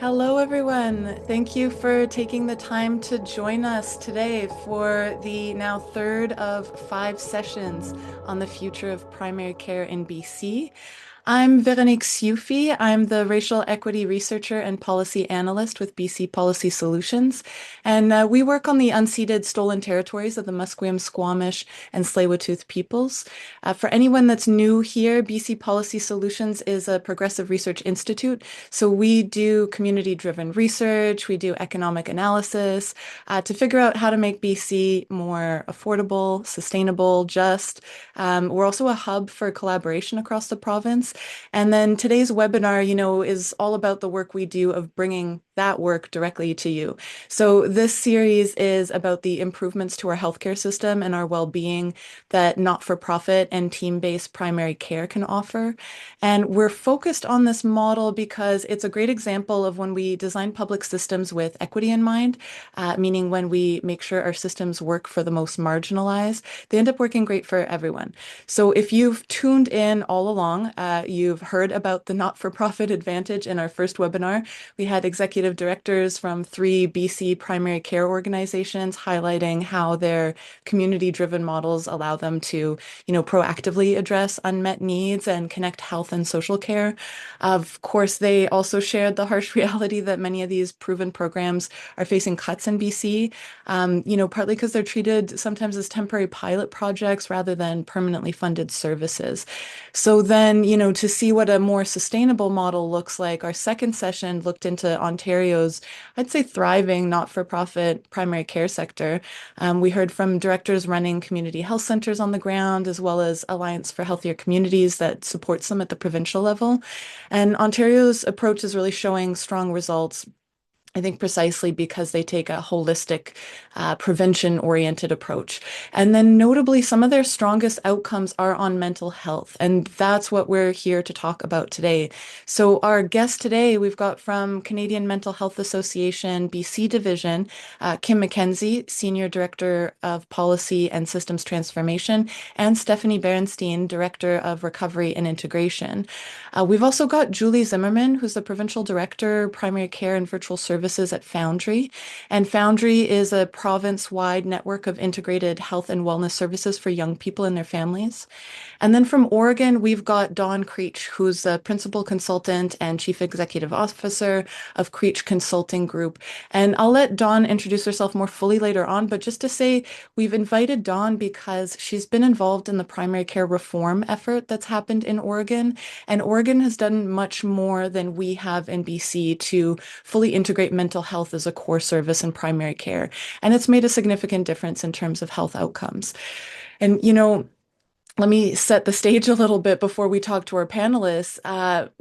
Hello, everyone. Thank you for taking the time to join us today for the now third of 5 sessions on the future of primary care in BC. I'm Veronique Siufi. I'm the racial equity researcher and policy analyst with BC Policy Solutions. And we work on the unceded stolen territories of the Musqueam, Squamish, and Tsleil-Waututh peoples. For anyone that's new here, BC Policy Solutions is a progressive research institute. So we do community-driven research, we do economic analysis to figure out how to make BC more affordable, sustainable, just. We're also a hub for collaboration across the province. And then today's webinar, is all about the work we do of bringing that work directly to you. So this series is about the improvements to our healthcare system and our well-being that not-for-profit and team-based primary care can offer. And we're focused on this model because it's a great example of when we design public systems with equity in mind, meaning when we make sure our systems work for the most marginalized, they end up working great for everyone. So if you've tuned in all along, you've heard about the not-for-profit advantage in our first webinar. We had executive directors from 3 BC primary care organizations highlighting how their community-driven models allow them to, proactively address unmet needs and connect health and social care. Of course, they also shared the harsh reality that many of these proven programs are facing cuts in BC, partly because they're treated sometimes as temporary pilot projects rather than permanently funded services. So then, to see what a more sustainable model looks like, our second session looked into Ontario's, I'd say, thriving not-for-profit primary care sector. We heard from directors running community health centers on the ground, as well as Alliance for Healthier Communities that supports them at the provincial level. And Ontario's approach is really showing strong results, I think, precisely because they take a holistic, prevention-oriented approach. And then notably, some of their strongest outcomes are on mental health. And that's what we're here to talk about today. So our guest today, we've got from Canadian Mental Health Association, BC Division, Kim MacKenzie, Senior Director of Policy and Systems Transformation, and Stephanie Berenstein, Director of Recovery and Integration. We've also got Julie Zimmerman, who's the Provincial Director, Primary Care and Virtual Services at Foundry. And Foundry is a province-wide network of integrated health and wellness services for young people and their families. And then from Oregon, we've got Dawn Creech, who's the Principal Consultant and Chief Executive Officer of Creech Consulting Group. And I'll let Dawn introduce herself more fully later on, but just to say, we've invited Dawn because she's been involved in the primary care reform effort that's happened in Oregon. And Oregon has done much more than we have in BC to fully integrate mental health as a core service in primary care. And it's made a significant difference in terms of health outcomes. And, let me set the stage a little bit before we talk to our panelists.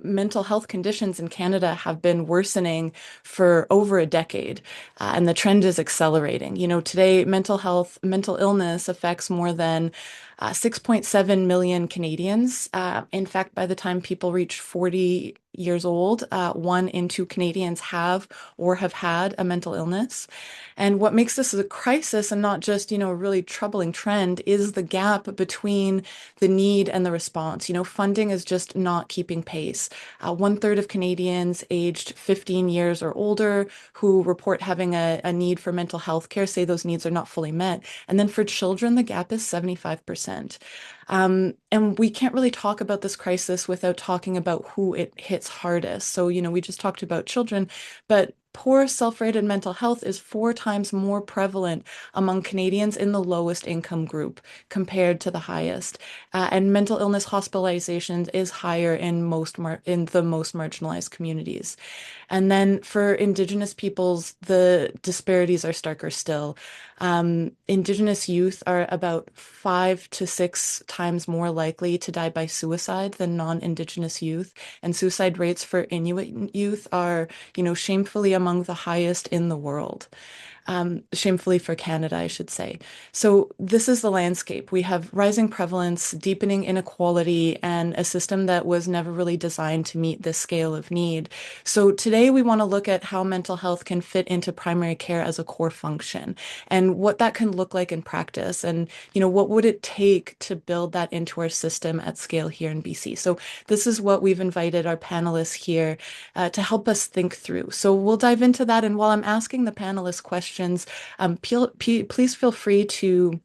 Mental health conditions in Canada have been worsening for over a decade, and the trend is accelerating. Today, mental illness affects more than 6.7 million Canadians. In fact, by the time people reach 40 years old, 1 in 2 Canadians have or have had a mental illness. And what makes this a crisis and not just, a really troubling trend is the gap between the need and the response. Funding is just not keeping pace. 1/3 of Canadians aged 15 years or older who report having a need for mental health care say those needs are not fully met. And then for children, the gap is 75%. And we can't really talk about this crisis without talking about who it hits hardest. So, we just talked about children, but poor self-rated mental health is 4 times more prevalent among Canadians in the lowest income group compared to the highest. And mental illness hospitalizations is higher in the most marginalized communities. And then for Indigenous peoples, the disparities are starker still. Indigenous youth are about 5 to 6 times more likely to die by suicide than non-Indigenous youth. And suicide rates for Inuit youth are, shamefully among the highest in the world. shamefully for Canada, I should say. So this is the landscape. We have rising prevalence, deepening inequality, and a system that was never really designed to meet this scale of need. So today we want to look at how mental health can fit into primary care as a core function and what that can look like in practice. And, what would it take to build that into our system at scale here in BC? So this is what we've invited our panelists here to help us think through. So we'll dive into that. And while I'm asking the panelists questions, please feel free to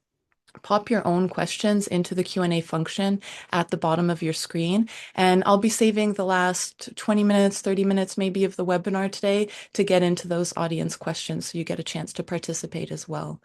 pop your own questions into the Q&A function at the bottom of your screen. And I'll be saving the last 20 minutes, 30 minutes maybe of the webinar today to get into those audience questions so you get a chance to participate as well.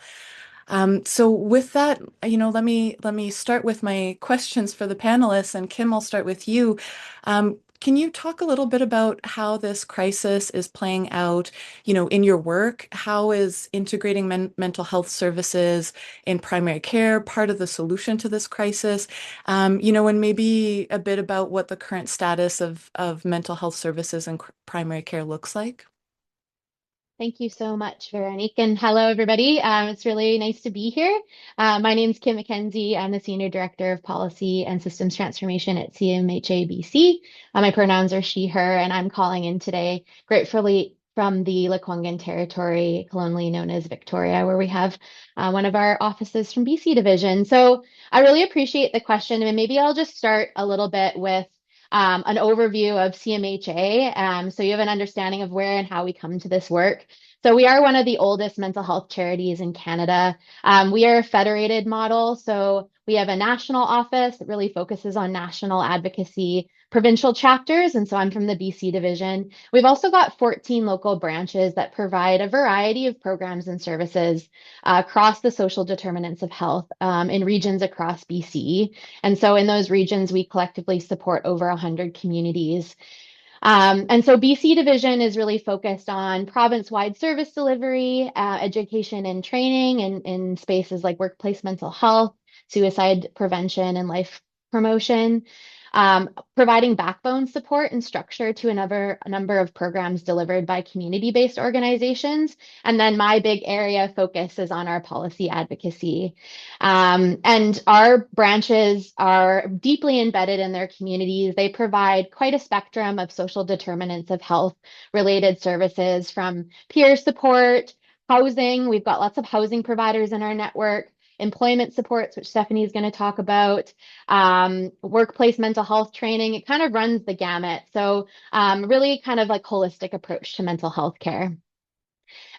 So with that, let me start with my questions for the panelists, and Kim, I'll start with you. Can you talk a little bit about how this crisis is playing out, in your work? How is integrating mental health services in primary care part of the solution to this crisis? And maybe a bit about what the current status of mental health services in primary care looks like. Thank you so much, Veronique. And hello, everybody. It's really nice to be here. My name is Kim MacKenzie. I'm the Senior Director of Policy and Systems Transformation at CMHA BC. My pronouns are she, her, and I'm calling in today gratefully from the Lekwungen Territory, colonially known as Victoria, where we have one of our offices from BC Division. So I really appreciate the question. And maybe I'll just start a little bit with an overview of CMHA, so you have an understanding of where and how we come to this work. So we are one of the oldest mental health charities in Canada. We are a federated model, so we have a national office that really focuses on national advocacy, provincial chapters, and so I'm from the BC division. We've also got 14 local branches that provide a variety of programs and services across the social determinants of health in regions across BC. And so in those regions, we collectively support over 100 communities. And so BC Division is really focused on province-wide service delivery, education and training in spaces like workplace mental health, suicide prevention, and life promotion, providing backbone support and structure to a number of programs delivered by community-based organizations. And then my big area of focus is on our policy advocacy. And our branches are deeply embedded in their communities. They provide quite a spectrum of social determinants of health related services from peer support, housing. We've got lots of housing providers in our network, employment supports, which Stephanie is going to talk about, workplace mental health training. It kind of runs the gamut. So really kind of like holistic approach to mental health care.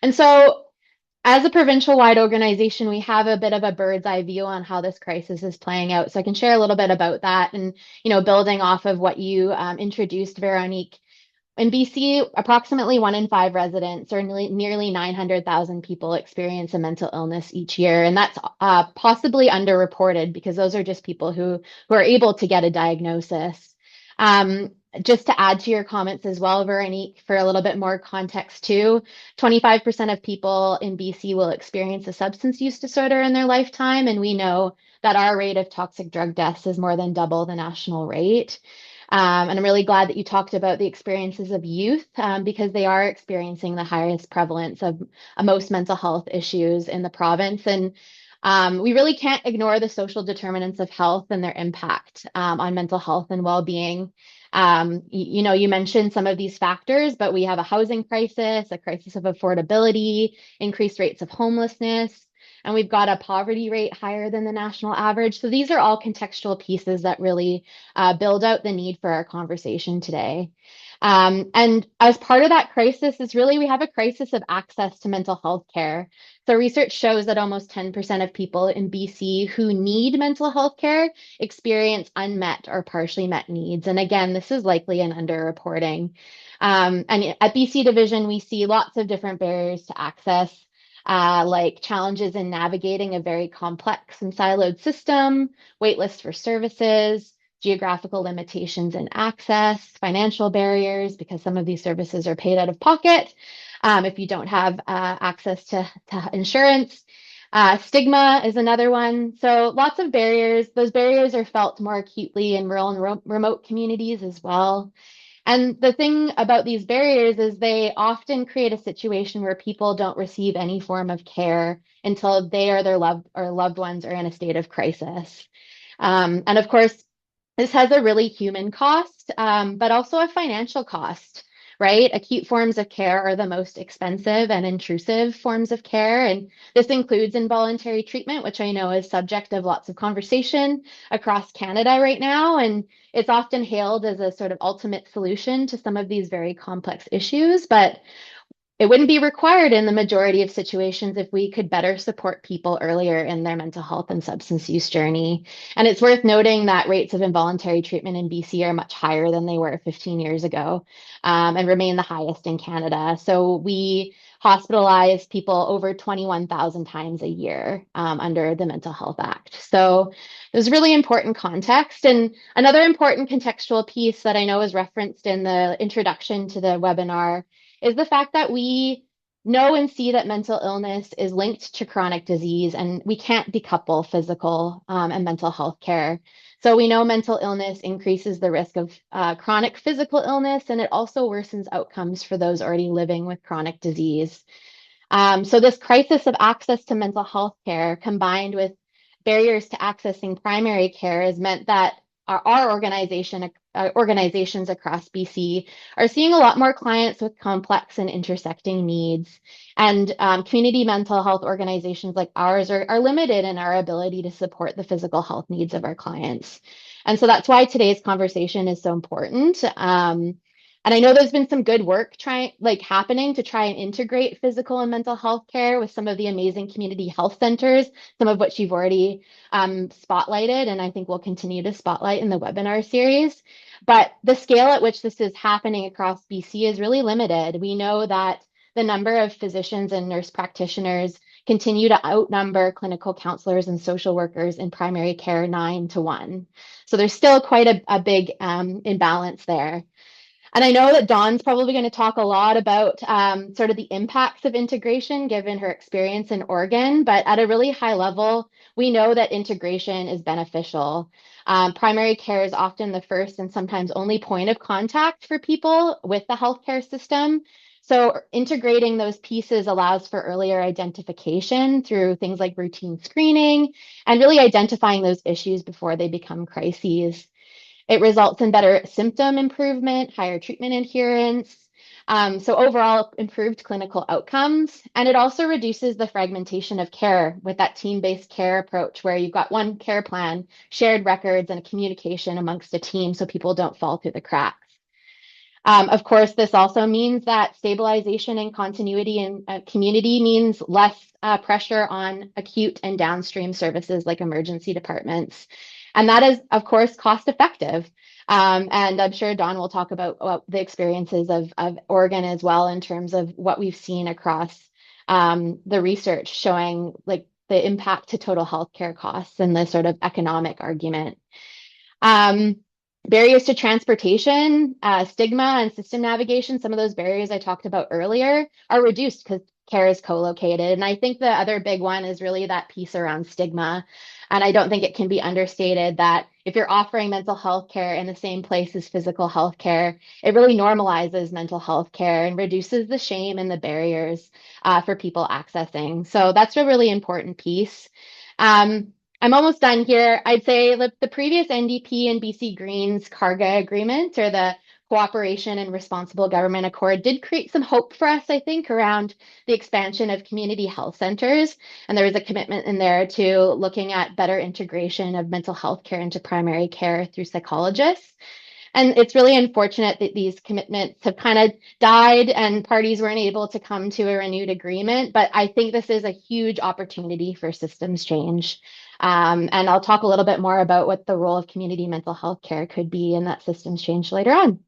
And so as a provincial-wide organization, we have a bit of a bird's eye view on how this crisis is playing out. So I can share a little bit about that and, building off of what you introduced, Veronique. In BC, approximately 1 in 5 residents, or nearly 900,000 people, experience a mental illness each year. And that's possibly underreported because those are just people who are able to get a diagnosis. Just to add to your comments as well, Veronique, for a little bit more context too, 25% of people in BC will experience a substance use disorder in their lifetime. And we know that our rate of toxic drug deaths is more than double the national rate. And I'm really glad that you talked about the experiences of youth because they are experiencing the highest prevalence of most mental health issues in the province. And we really can't ignore the social determinants of health and their impact on mental health and well-being. You mentioned some of these factors, but we have a housing crisis, a crisis of affordability, increased rates of homelessness, and we've got a poverty rate higher than the national average. So these are all contextual pieces that really build out the need for our conversation today. And as part of that crisis is really, we have a crisis of access to mental health care. So research shows that almost 10% of people in BC who need mental health care experience unmet or partially met needs. And again, this is likely an underreporting. And at BC Division, we see lots of different barriers to access, like challenges in navigating a very complex and siloed system, waitlists for services, geographical limitations in access, financial barriers, because some of these services are paid out of pocket if you don't have access to insurance. Stigma is another one. So lots of barriers. Those barriers are felt more acutely in rural and remote communities as well. And the thing about these barriers is they often create a situation where people don't receive any form of care until they or their loved ones are in a state of crisis. And of course, this has a really human cost, but also a financial cost, right? Acute forms of care are the most expensive and intrusive forms of care. And this includes involuntary treatment, which I know is subject of lots of conversation across Canada right now. And it's often hailed as a sort of ultimate solution to some of these very complex issues. But it wouldn't be required in the majority of situations if we could better support people earlier in their mental health and substance use journey. And it's worth noting that rates of involuntary treatment in BC are much higher than they were 15 years ago, and remain the highest in Canada. So we hospitalize people over 21,000 times a year under the Mental Health Act. So there's really important context. And another important contextual piece that I know is referenced in the introduction to the webinar is the fact that we know and see that mental illness is linked to chronic disease, and we can't decouple physical and mental health care. So we know mental illness increases the risk of chronic physical illness, and it also worsens outcomes for those already living with chronic disease. So this crisis of access to mental health care combined with barriers to accessing primary care has meant that our organizations across BC are seeing a lot more clients with complex and intersecting needs. And community mental health organizations like ours are limited in our ability to support the physical health needs of our clients. And so that's why today's conversation is so important. And I know there's been some good work happening to try and integrate physical and mental health care with some of the amazing community health centers, some of which you've already spotlighted, and I think we'll continue to spotlight in the webinar series. But the scale at which this is happening across BC is really limited. We know that the number of physicians and nurse practitioners continue to outnumber clinical counselors and social workers in primary care 9 to 1. So there's still quite a big imbalance there. And I know that Dawn's probably going to talk a lot about sort of the impacts of integration given her experience in Oregon, but at a really high level, we know that integration is beneficial. Primary care is often the first and sometimes only point of contact for people with the healthcare system. So integrating those pieces allows for earlier identification through things like routine screening and really identifying those issues before they become crises. It results in better symptom improvement, higher treatment adherence, so overall improved clinical outcomes. And it also reduces the fragmentation of care with that team-based care approach where you've got one care plan, shared records, and a communication amongst a team so people don't fall through the cracks. Of course, this also means that stabilization and continuity in community means less pressure on acute and downstream services like emergency departments. And that is, of course, cost effective. And I'm sure Dawn will talk about the experiences of Oregon as well in terms of what we've seen across the research showing like the impact to total healthcare costs and the sort of economic argument. Barriers to transportation, stigma, and system navigation, some of those barriers I talked about earlier are reduced because care is co-located. And I think the other big one is really that piece around stigma. And I don't think it can be understated that if you're offering mental health care in the same place as physical health care, it really normalizes mental health care and reduces the shame and the barriers for people accessing. So that's a really important piece. I'm almost done here. I'd say the previous NDP and BC Greens CARGA agreement or the Cooperation and Responsible Government Accord did create some hope for us, I think, around the expansion of community health centers. And there was a commitment in there to looking at better integration of mental health care into primary care through psychologists. And it's really unfortunate that these commitments have kind of died and parties weren't able to come to a renewed agreement. But I think this is a huge opportunity for systems change. And I'll talk a little bit more about what the role of community mental health care could be in that systems change later on.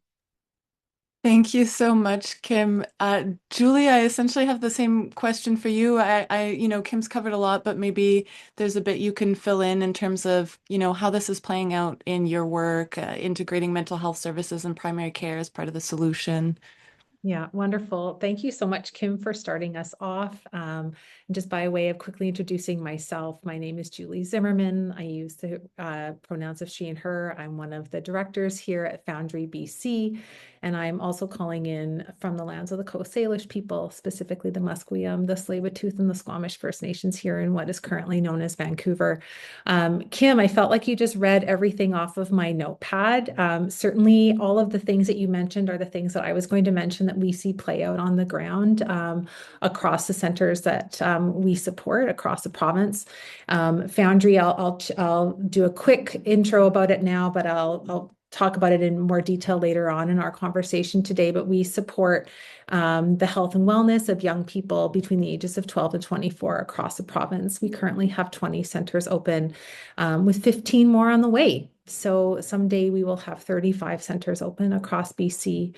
Thank you so much, Kim. Julie, I essentially have the same question for you. Kim's covered a lot, but maybe there's a bit you can fill in terms of, how this is playing out in your work, integrating mental health services and primary care as part of the solution. Yeah, wonderful. Thank you so much, Kim, for starting us off. Just by way of quickly introducing myself, my name is Julie Zimmerman. I use the pronouns of she and her. I'm one of the directors here at Foundry BC. And I'm also calling in from the lands of the Coast Salish people, specifically the Musqueam, the Tsleil-Waututh, and the Squamish First Nations here in what is currently known as Vancouver. Kim, I felt like you just read everything off of my notepad. Certainly, all of the things that you mentioned are the things that I was going to mention that we see play out on the ground across the centers that we support across the province. Foundry, I'll do a quick intro about it now, but I'll talk about it in more detail later on in our conversation today. But we support the health and wellness of young people between the ages of 12 and 24 across the province. We currently have 20 centers open with 15 more on the way. So someday we will have 35 centers open across BC.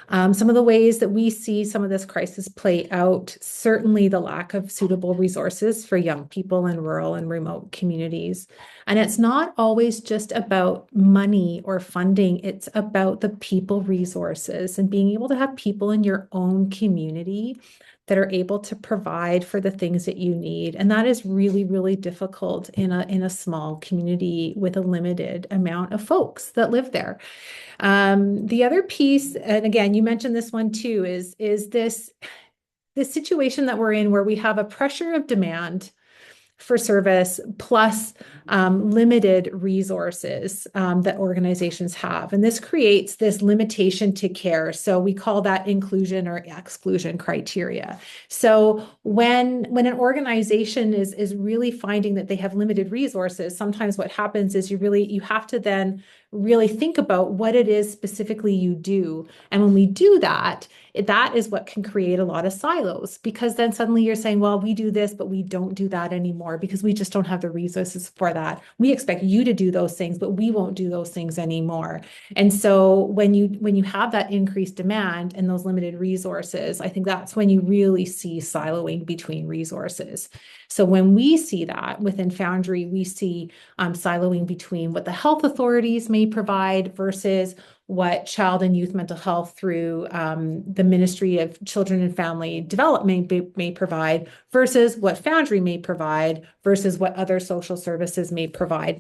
Some of the ways that we see some of this crisis play out, certainly the lack of suitable resources for young people in rural and remote communities. And it's not always just about money or funding, it's about the people resources and being able to have people in your own community that are able to provide for the things that you need. And that is really, really difficult in a small community with a limited amount of folks that live there. The other piece, and again, you mentioned this one too, is this situation that we're in where we have a pressure of demand for service plus limited resources that organizations have. And this creates this limitation to care. So we call that inclusion or exclusion criteria. So when an organization is really finding that they have limited resources, sometimes what happens is you have to then really think about what it is specifically you do. And when we do that, that is what can create a lot of silos, because then suddenly you're saying, well, we do this, but we don't do that anymore because we just don't have the resources for that. We expect you to do those things, but we won't do those things anymore. And so when you have that increased demand and those limited resources, I think that's when you really see siloing between resources. So when we see that within Foundry, we see siloing between what the health authorities may provide versus what child and youth mental health through the Ministry of Children and Family Development may provide versus what Foundry may provide versus what other social services may provide.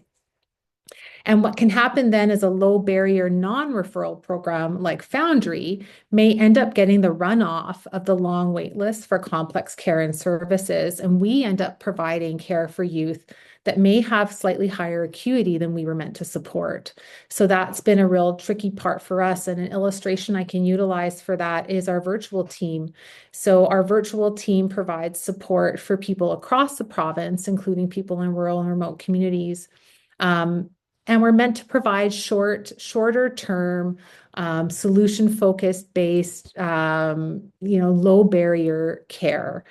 And what can happen then is a low barrier non-referral program like Foundry may end up getting the runoff of the long wait list for complex care and services. And we end up providing care for youth that may have slightly higher acuity than we were meant to support. So that's been a real tricky part for us. And an illustration I can utilize for that is our virtual team. So our virtual team provides support for people across the province, including people in rural and remote communities. And we're meant to provide shorter term, solution-focused based, low barrier care.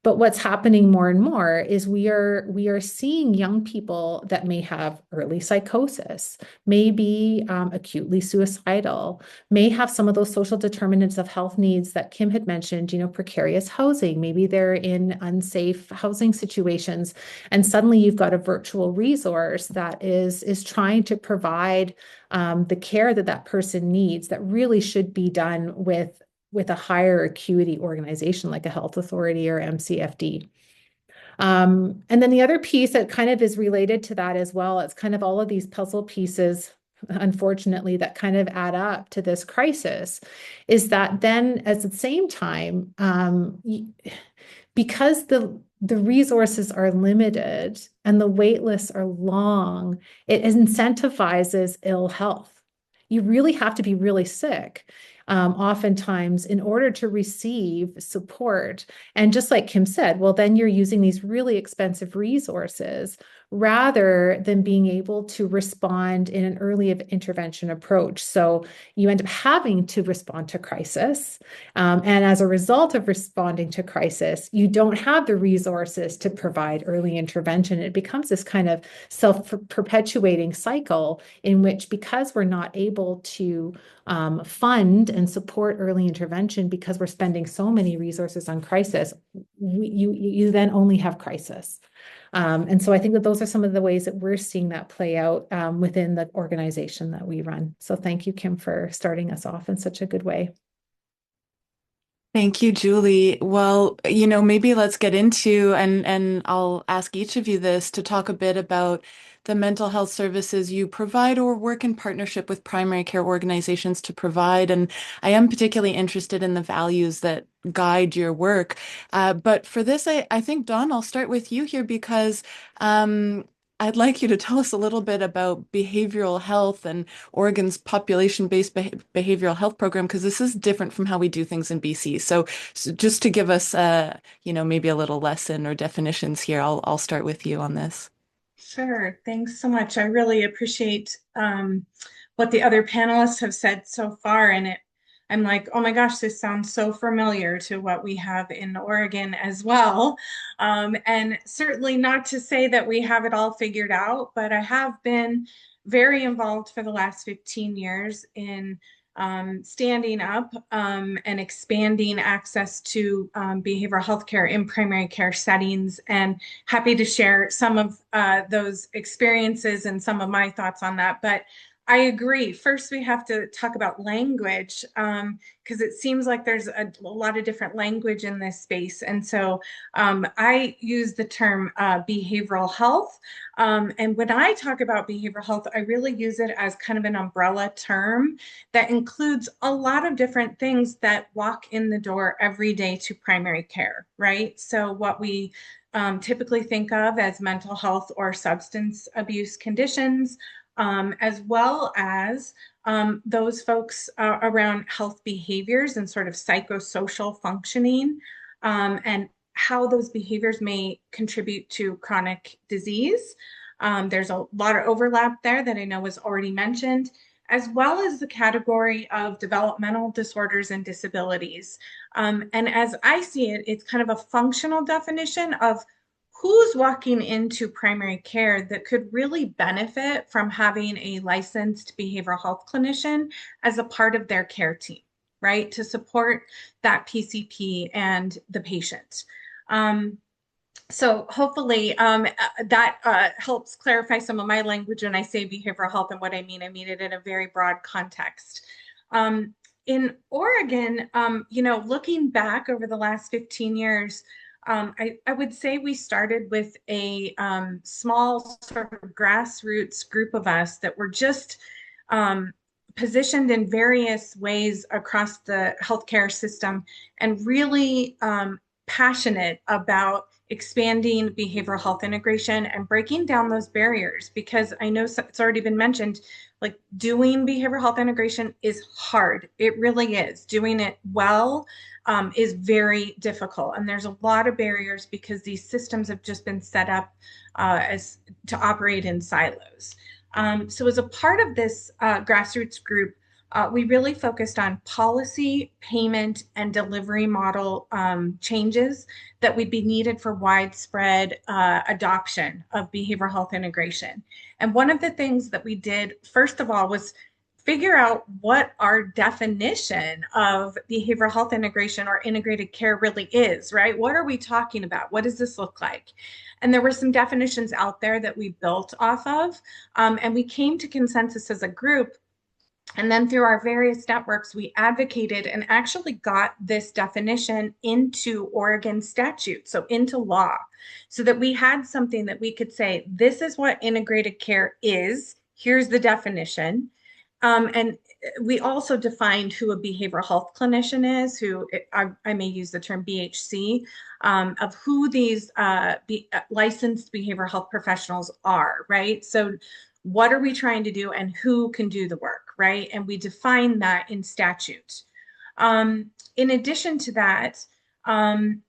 But what's happening more and more is we are seeing young people that may have early psychosis, may be acutely suicidal, may have some of those social determinants of health needs that Kim had mentioned, precarious housing. Maybe they're in unsafe housing situations. And suddenly you've got a virtual resource that is trying to provide the care that person needs that really should be done with a higher acuity organization like a health authority or MCFD. And then the other piece that kind of is related to that as well, it's kind of all of these puzzle pieces, unfortunately, that kind of add up to this crisis, is that then at the same time, because the resources are limited and the wait lists are long, it incentivizes ill health. You really have to be really sick oftentimes in order to receive support. And just like Kim said, well, then you're using these really expensive resources rather than being able to respond in an early intervention approach. So you end up having to respond to crisis. And as a result of responding to crisis, you don't have the resources to provide early intervention. It becomes this kind of self-perpetuating cycle in which, because we're not able to fund and support early intervention because we're spending so many resources on crisis, you then only have crisis. And so I think that those are some of the ways that we're seeing that play out within the organization that we run. So thank you, Kim, for starting us off in such a good way. Thank you, Julie. Well, maybe let's get into, and I'll ask each of you this, to talk a bit about the mental health services you provide or work in partnership with primary care organizations to provide. And I am particularly interested in the values that guide your work. But for this, I think, Dawn, I'll start with you here because I'd like you to tell us a little bit about behavioral health and Oregon's population-based behavioral health program, because this is different from how we do things in BC. So just to give us, maybe a little lesson or definitions here, I'll start with you on this. Sure. Thanks so much. I really appreciate what the other panelists have said so far. And I'm like, oh my gosh, this sounds so familiar to what we have in Oregon as well. And certainly not to say that we have it all figured out, but I have been very involved for the last 15 years in standing up and expanding access to behavioral health care in primary care settings, and happy to share some of those experiences and some of my thoughts on that. But I agree. First, we have to talk about language because it seems like there's a lot of different language in this space. And so I use the term behavioral health. And when I talk about behavioral health, I really use it as kind of an umbrella term that includes a lot of different things that walk in the door every day to primary care, right? So what we typically think of as mental health or substance abuse conditions, as well as those folks around health behaviors and sort of psychosocial functioning, and how those behaviors may contribute to chronic disease. There's a lot of overlap there that I know was already mentioned, as well as the category of developmental disorders and disabilities. And as I see it, it's kind of a functional definition of who's walking into primary care that could really benefit from having a licensed behavioral health clinician as a part of their care team, right? To support that PCP and the patient. So hopefully that helps clarify some of my language when I say behavioral health and what I mean. I mean it in a very broad context. In Oregon, looking back over the last 15 years, I would say we started with a small sort of grassroots group of us that were just positioned in various ways across the healthcare system and really passionate about expanding behavioral health integration and breaking down those barriers, because I know it's already been mentioned, like doing behavioral health integration is hard. It really is. Doing it well is very difficult. And there's a lot of barriers because these systems have just been set up as to operate in silos. So as a part of this grassroots group, we really focused on policy, payment, and delivery model changes that would be needed for widespread adoption of behavioral health integration. And one of the things that we did, first of all, was figure out what our definition of behavioral health integration or integrated care really is, right? What are we talking about? What does this look like? And there were some definitions out there that we built off of, and we came to consensus as a group. And then through our various networks, we advocated and actually got this definition into Oregon statute, so into law, so that we had something that we could say, this is what integrated care is. Here's the definition. And we also defined who a behavioral health clinician is, who I may use the term BHC, of who these licensed behavioral health professionals are, right? So what are we trying to do and who can do the work, right? And we define that in statute. In addition to that, and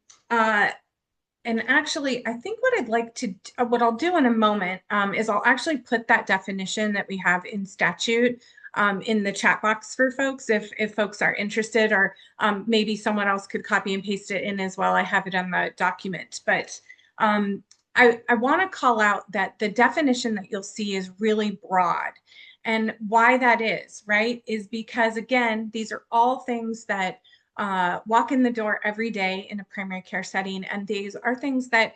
actually, I think what I'd like to, what I'll do in a moment is I'll actually put that definition that we have in statute in the chat box for folks if folks are interested, or maybe someone else could copy and paste it in as well. I have it on the document, but I want to call out that the definition that you'll see is really broad. And why that is, right, is because, again, these are all things that walk in the door every day in a primary care setting. And these are things that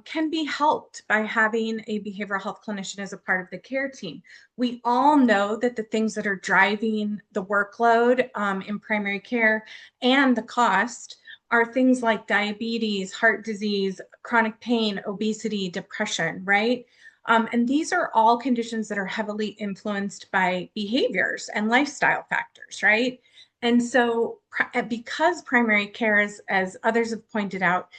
can be helped by having a behavioral health clinician as a part of the care team. We all know that the things that are driving the workload in primary care and the cost are things like diabetes, heart disease, chronic pain, obesity, depression, right? And these are all conditions that are heavily influenced by behaviors and lifestyle factors, right? And so because primary care, as others have pointed out,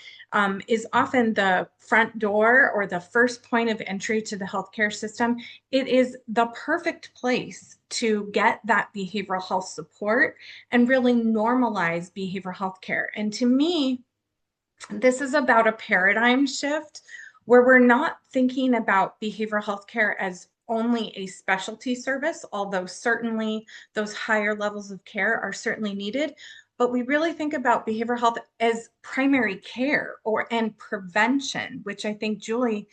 is often the front door or the first point of entry to the healthcare system, it is the perfect place to get that behavioral health support and really normalize behavioral health care. And to me, this is about a paradigm shift where we're not thinking about behavioral health care as only a specialty service, although certainly those higher levels of care are certainly needed. But we really think about behavioral health as primary care and prevention, which I think Julie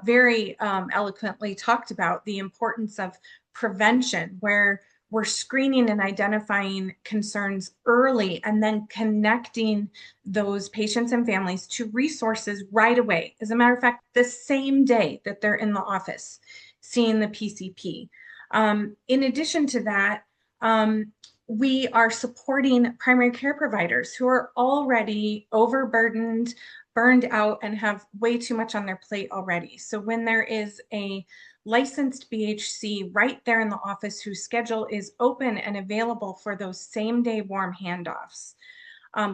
very eloquently talked about, the importance of prevention, where we're screening and identifying concerns early and then connecting those patients and families to resources right away. As a matter of fact, the same day that they're in the office seeing the PCP. In addition to that, we are supporting primary care providers who are already overburdened, burned out, and have way too much on their plate already. So when there is a licensed BHC right there in the office whose schedule is open and available for those same day warm handoffs,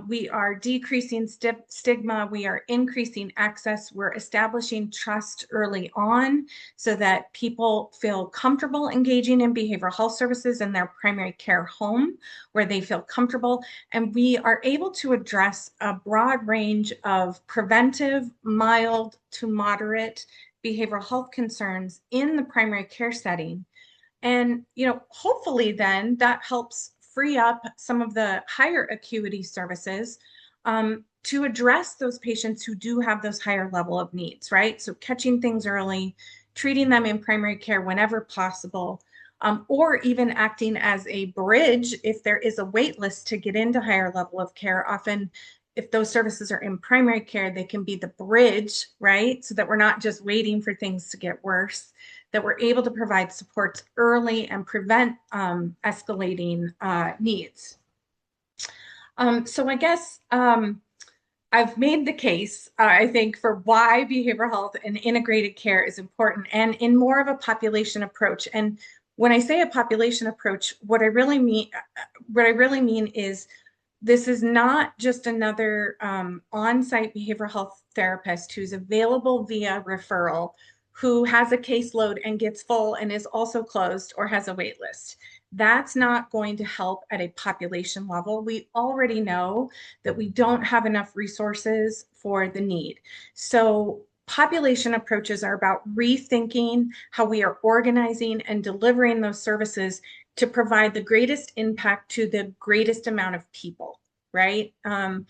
we are decreasing stigma, we are increasing access, we're establishing trust early on so that people feel comfortable engaging in behavioral health services in their primary care home where they feel comfortable. And we are able to address a broad range of preventive, mild to moderate behavioral health concerns in the primary care setting. And, hopefully then that helps free up some of the higher acuity services to address those patients who do have those higher level of needs, right? So catching things early, treating them in primary care whenever possible, or even acting as a bridge if there is a wait list to get into higher level of care. Often, if those services are in primary care, they can be the bridge, right? So that we're not just waiting for things to get worse, that we're able to provide supports early and prevent escalating needs. So I guess I've made the case, I think, for why behavioral health and integrated care is important, and in more of a population approach. And when I say a population approach, what I really mean is this is not just another on-site behavioral health therapist who's available via referral, who has a caseload and gets full and is also closed or has a wait list. That's not going to help at a population level. We already know that we don't have enough resources for the need. So population approaches are about rethinking how we are organizing and delivering those services to provide the greatest impact to the greatest amount of people, right? And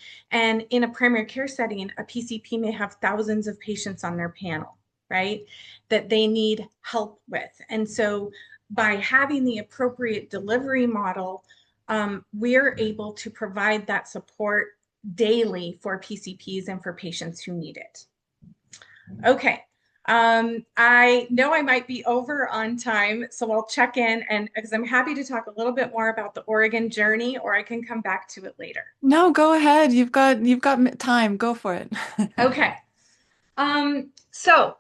in a primary care setting, a PCP may have thousands of patients on their panel, right, that they need help with. And so by having the appropriate delivery model, we're able to provide that support daily for PCPs and for patients who need it. Okay. I know I might be over on time, so I'll check in, and because I'm happy to talk a little bit more about the Oregon journey, or I can come back to it later. No, go ahead. You've got time. Go for it. Okay. So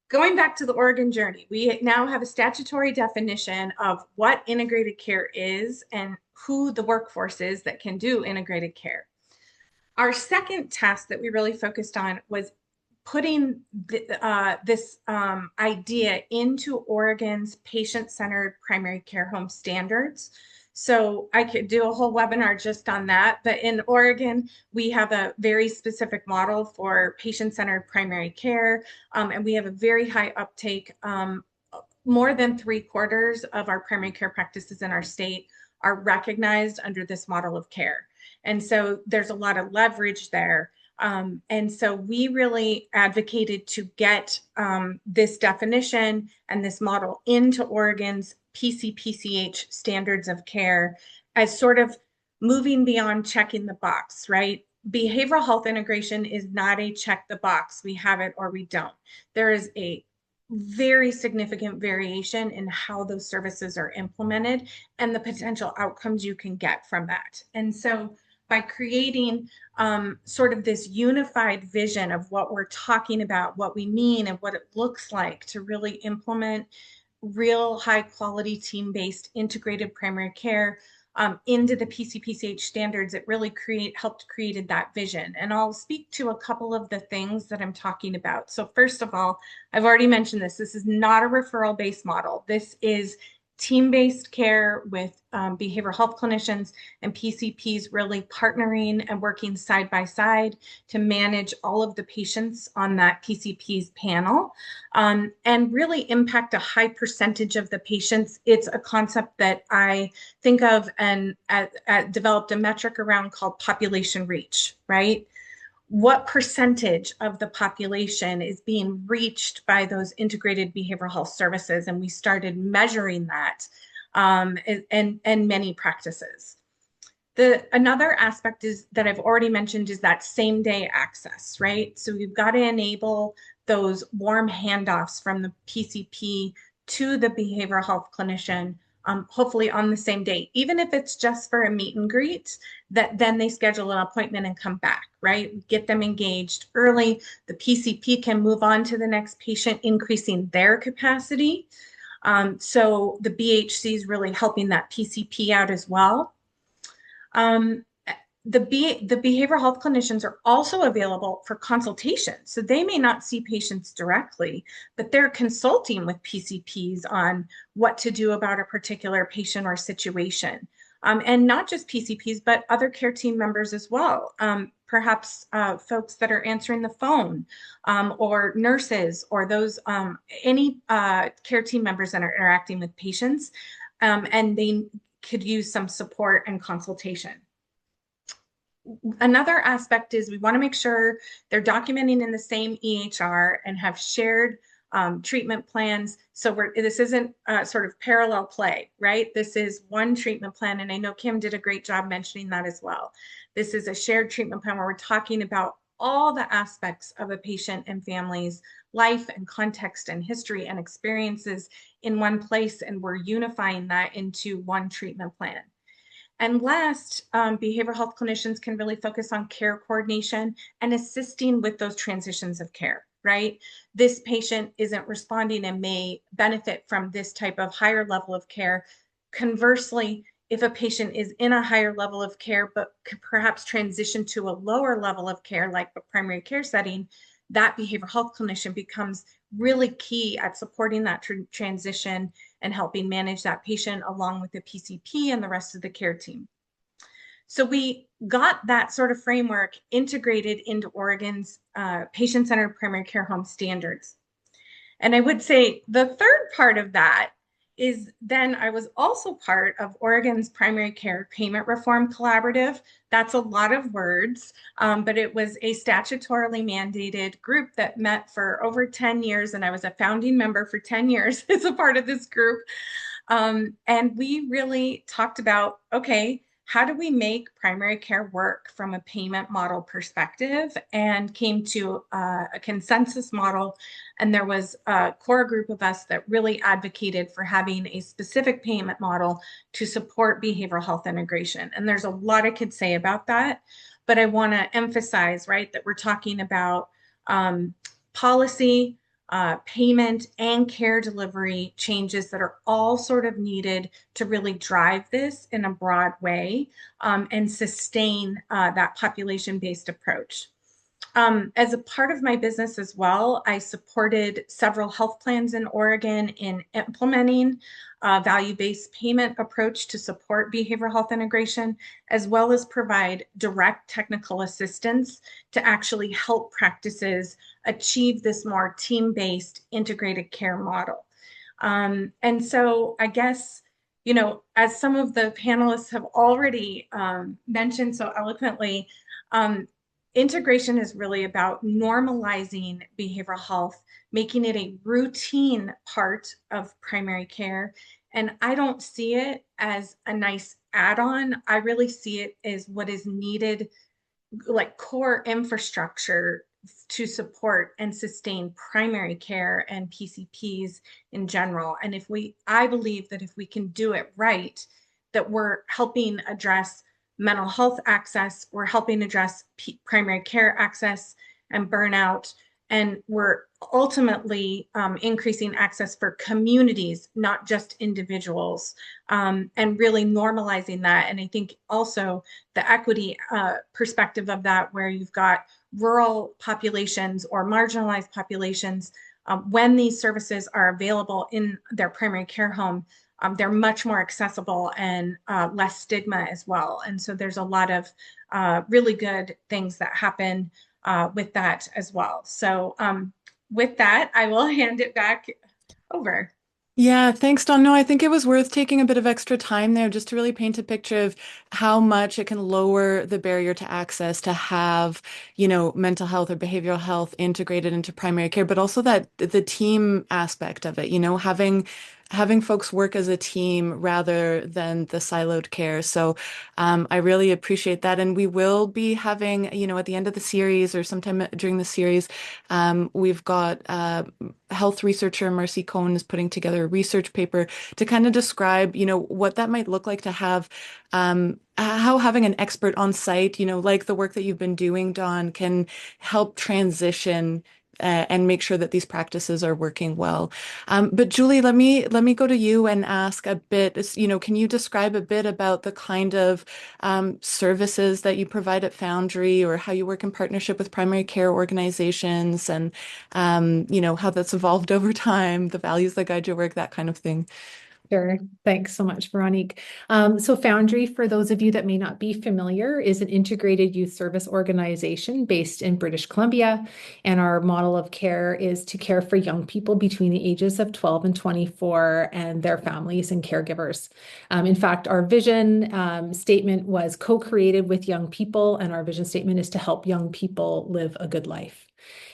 going back to the Oregon journey, we now have a statutory definition of what integrated care is and who the workforce is that can do integrated care. Our second task that we really focused on was putting this idea into Oregon's patient-centered primary care home standards. So I could do a whole webinar just on that, but in Oregon, we have a very specific model for patient-centered primary care, and we have a very high uptake. More than 3/4 of our primary care practices in our state are recognized under this model of care. And so there's a lot of leverage there. And so we really advocated to get this definition and this model into Oregon's PCPCH standards of care as sort of moving beyond checking the box, right? Behavioral health integration is not a check the box, we have it or we don't. There is a very significant variation in how those services are implemented and the potential outcomes you can get from that. And so by creating sort of this unified vision of what we're talking about, what we mean, and what it looks like to really implement real high quality team-based integrated primary care into the PCPCH standards. It really helped create that vision. And I'll speak to a couple of the things that I'm talking about. So first of all, I've already mentioned this. This is not a referral-based model. This is team-based care with behavioral health clinicians and PCPs really partnering and working side by side to manage all of the patients on that PCP's panel and really impact a high percentage of the patients. It's a concept that I think of and developed a metric around called population reach, right? What percentage of the population is being reached by those integrated behavioral health services? And we started measuring that and many practices. Another aspect is that I've already mentioned is that same day access, right? So we've got to enable those warm handoffs from the PCP to the behavioral health clinician, hopefully on the same day, even if it's just for a meet and greet, that then they schedule an appointment and come back, right? Get them engaged early. The PCP can move on to the next patient, increasing their capacity. So the BHC is really helping that PCP out as well. The behavioral health clinicians are also available for consultation. So they may not see patients directly, but they're consulting with PCPs on what to do about a particular patient or situation. And not just PCPs, but other care team members as well. Perhaps folks that are answering the phone or nurses or those any care team members that are interacting with patients, and they could use some support and consultation. Another aspect is we want to make sure they're documenting in the same EHR and have shared treatment plans. So this isn't sort of parallel play, right? This is one treatment plan. And I know Kim did a great job mentioning that as well. This is a shared treatment plan where we're talking about all the aspects of a patient and family's life and context and history and experiences in one place. And we're unifying that into one treatment plan. And last, behavioral health clinicians can really focus on care coordination and assisting with those transitions of care, right? This patient isn't responding and may benefit from this type of higher level of care. Conversely, if a patient is in a higher level of care, but could perhaps transition to a lower level of care, like the primary care setting, that behavioral health clinician becomes really key at supporting that transition and helping manage that patient along with the PCP and the rest of the care team. So we got that sort of framework integrated into Oregon's patient-centered primary care home standards. And I would say the third part of that is then I was also part of Oregon's Primary Care Payment Reform Collaborative. That's a lot of words, but it was a statutorily mandated group that met for over 10 years, and I was a founding member for 10 years as a part of this group. And we really talked about, okay, how do we make primary care work from a payment model perspective, and came to a consensus model. And there was a core group of us that really advocated for having a specific payment model to support behavioral health integration. And there's a lot I could say about that, but I want to emphasize, right, that we're talking about policy, payment, and care delivery changes that are all sort of needed to really drive this in a broad way and sustain that population-based approach. As a part of my business as well, I supported several health plans in Oregon in implementing a value-based payment approach to support behavioral health integration, as well as provide direct technical assistance to actually help practices achieve this more team-based integrated care model. And so I guess, you know, as some of the panelists have already mentioned so eloquently, integration is really about normalizing behavioral health, making it a routine part of primary care. And I don't see it as a nice add-on. I really see it as what is needed, like core infrastructure to support and sustain primary care and PCPs in general. And I believe that if we can do it right, that we're helping address mental health access. We're helping address primary care access and burnout. And we're ultimately increasing access for communities, not just individuals, and really normalizing that. And I think also the equity perspective of that, where you've got rural populations or marginalized populations, when these services are available in their primary care home, they're much more accessible and less stigma as well. And so there's a lot of really good things that happen with that as well. So with that, I will hand it back over. Yeah, thanks, Dawn. No, I think it was worth taking a bit of extra time there just to really paint a picture of how much it can lower the barrier to access to have, mental health or behavioral health integrated into primary care, but also that the team aspect of it, having folks work as a team rather than the siloed care. So I really appreciate that. And we will be having, at the end of the series or sometime during the series, we've got health researcher Marcy Cohen is putting together a research paper to kind of describe, what that might look like to have, how having an expert on site, like the work that you've been doing, Dawn, can help transition and make sure that these practices are working well. But Julie, let me go to you and ask a bit, can you describe a bit about the kind of services that you provide at Foundry, or how you work in partnership with primary care organizations, and how that's evolved over time, the values that guide your work, that kind of thing? Sure. Thanks so much, Veronique. So Foundry, for those of you that may not be familiar, is an integrated youth service organization based in British Columbia. And our model of care is to care for young people between the ages of 12 and 24 and their families and caregivers. In fact, our vision statement was co-created with young people, and our vision statement is to help young people live a good life.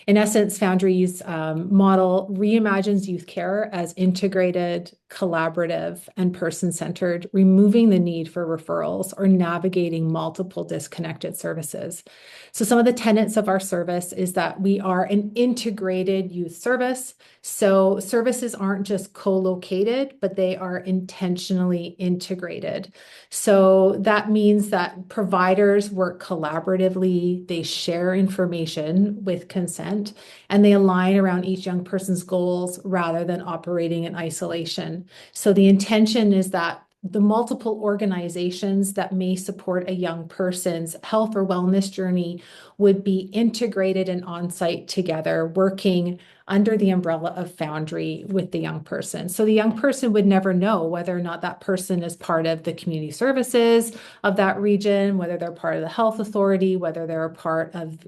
In essence, Foundry's model reimagines youth care as integrated, collaborative, and person-centered, removing the need for referrals or navigating multiple disconnected services. So some of the tenets of our service is that we are an integrated youth service. So services aren't just co-located, but they are intentionally integrated. So that means that providers work collaboratively, they share information with consent, and they align around each young person's goals rather than operating in isolation. So the intention is that the multiple organizations that may support a young person's health or wellness journey would be integrated and on-site together, working under the umbrella of Foundry with the young person. So the young person would never know whether or not that person is part of the community services of that region, whether they're part of the health authority, whether they're a part of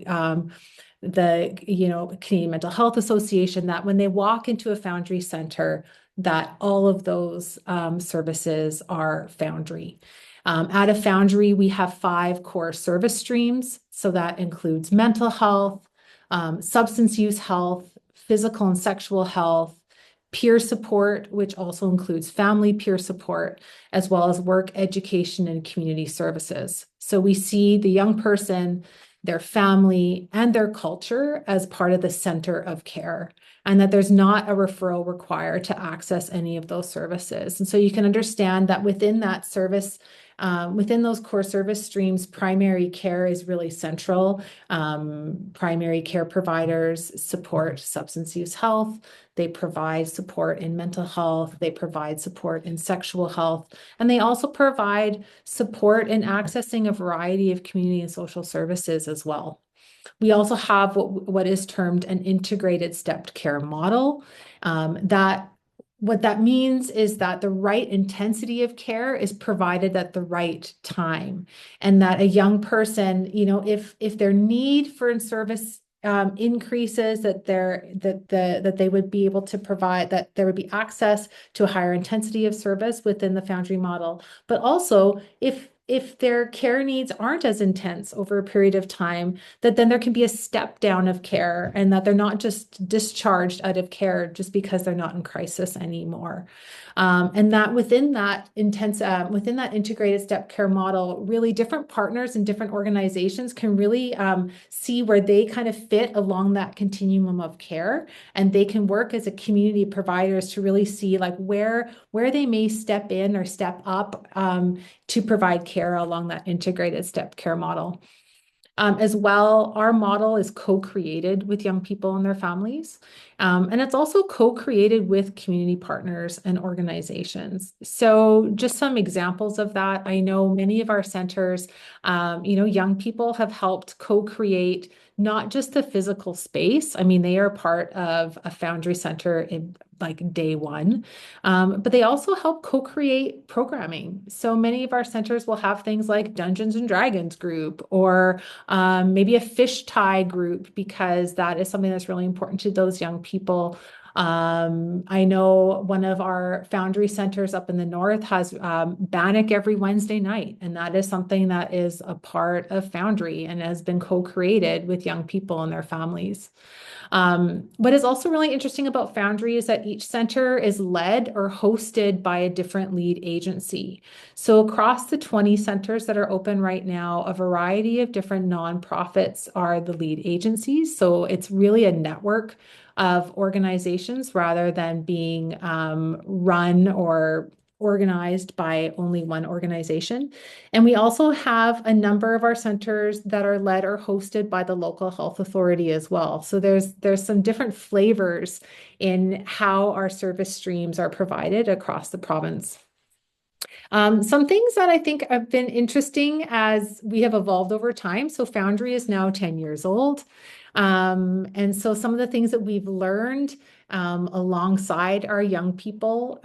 the Canadian Mental Health Association, that when they walk into a Foundry center, that all of those services are Foundry. At a Foundry, we have 5 core service streams. So that includes mental health, substance use health, physical and sexual health, peer support, which also includes family peer support, as well as work, education, and community services. So we see the young person, their family, and their culture as part of the center of care, and that there's not a referral required to access any of those services. And so you can understand that within that service, within those core service streams, primary care is really central. Primary care providers support substance use health. They provide support in mental health. They provide support in sexual health. And they also provide support in accessing a variety of community and social services as well. We also have what is termed an integrated stepped care model. What that means is that the right intensity of care is provided at the right time, and that a young person, if their need for service increases, that they would be able to provide, that there would be access to a higher intensity of service within the Foundry model. But also, if their care needs aren't as intense over a period of time, that then there can be a step down of care, and that they're not just discharged out of care just because they're not in crisis anymore. And that within that integrated step care model, really different partners and different organizations can really see where they kind of fit along that continuum of care, and they can work as a community providers to really see like where they may step in or step up to provide care care along that integrated step care model. As well, our model is co-created with young people and their families. And it's also co-created with community partners and organizations. So just some examples of that. I know many of our centers, young people have helped co-create not just the physical space. I mean, they are part of a Foundry Center in like day one, but they also help co-create programming. So many of our centers will have things like Dungeons and Dragons group, or maybe a fish tie group, because that is something that's really important to those young people. I know one of our Foundry centers up in the north has Bannock every Wednesday night, and that is something that is a part of Foundry and has been co-created with young people and their families. What is also really interesting about Foundry is that each center is led or hosted by a different lead agency. So across the 20 centers that are open right now, a variety of different nonprofits are the lead agencies. So it's really a network of organizations rather than being run or organized by only one organization. And we also have a number of our centers that are led or hosted by the local health authority as well. So there's some different flavors in how our service streams are provided across the province. Some things that I think have been interesting as we have evolved over time. So Foundry is now 10 years old. And so some of the things that we've learned alongside our young people,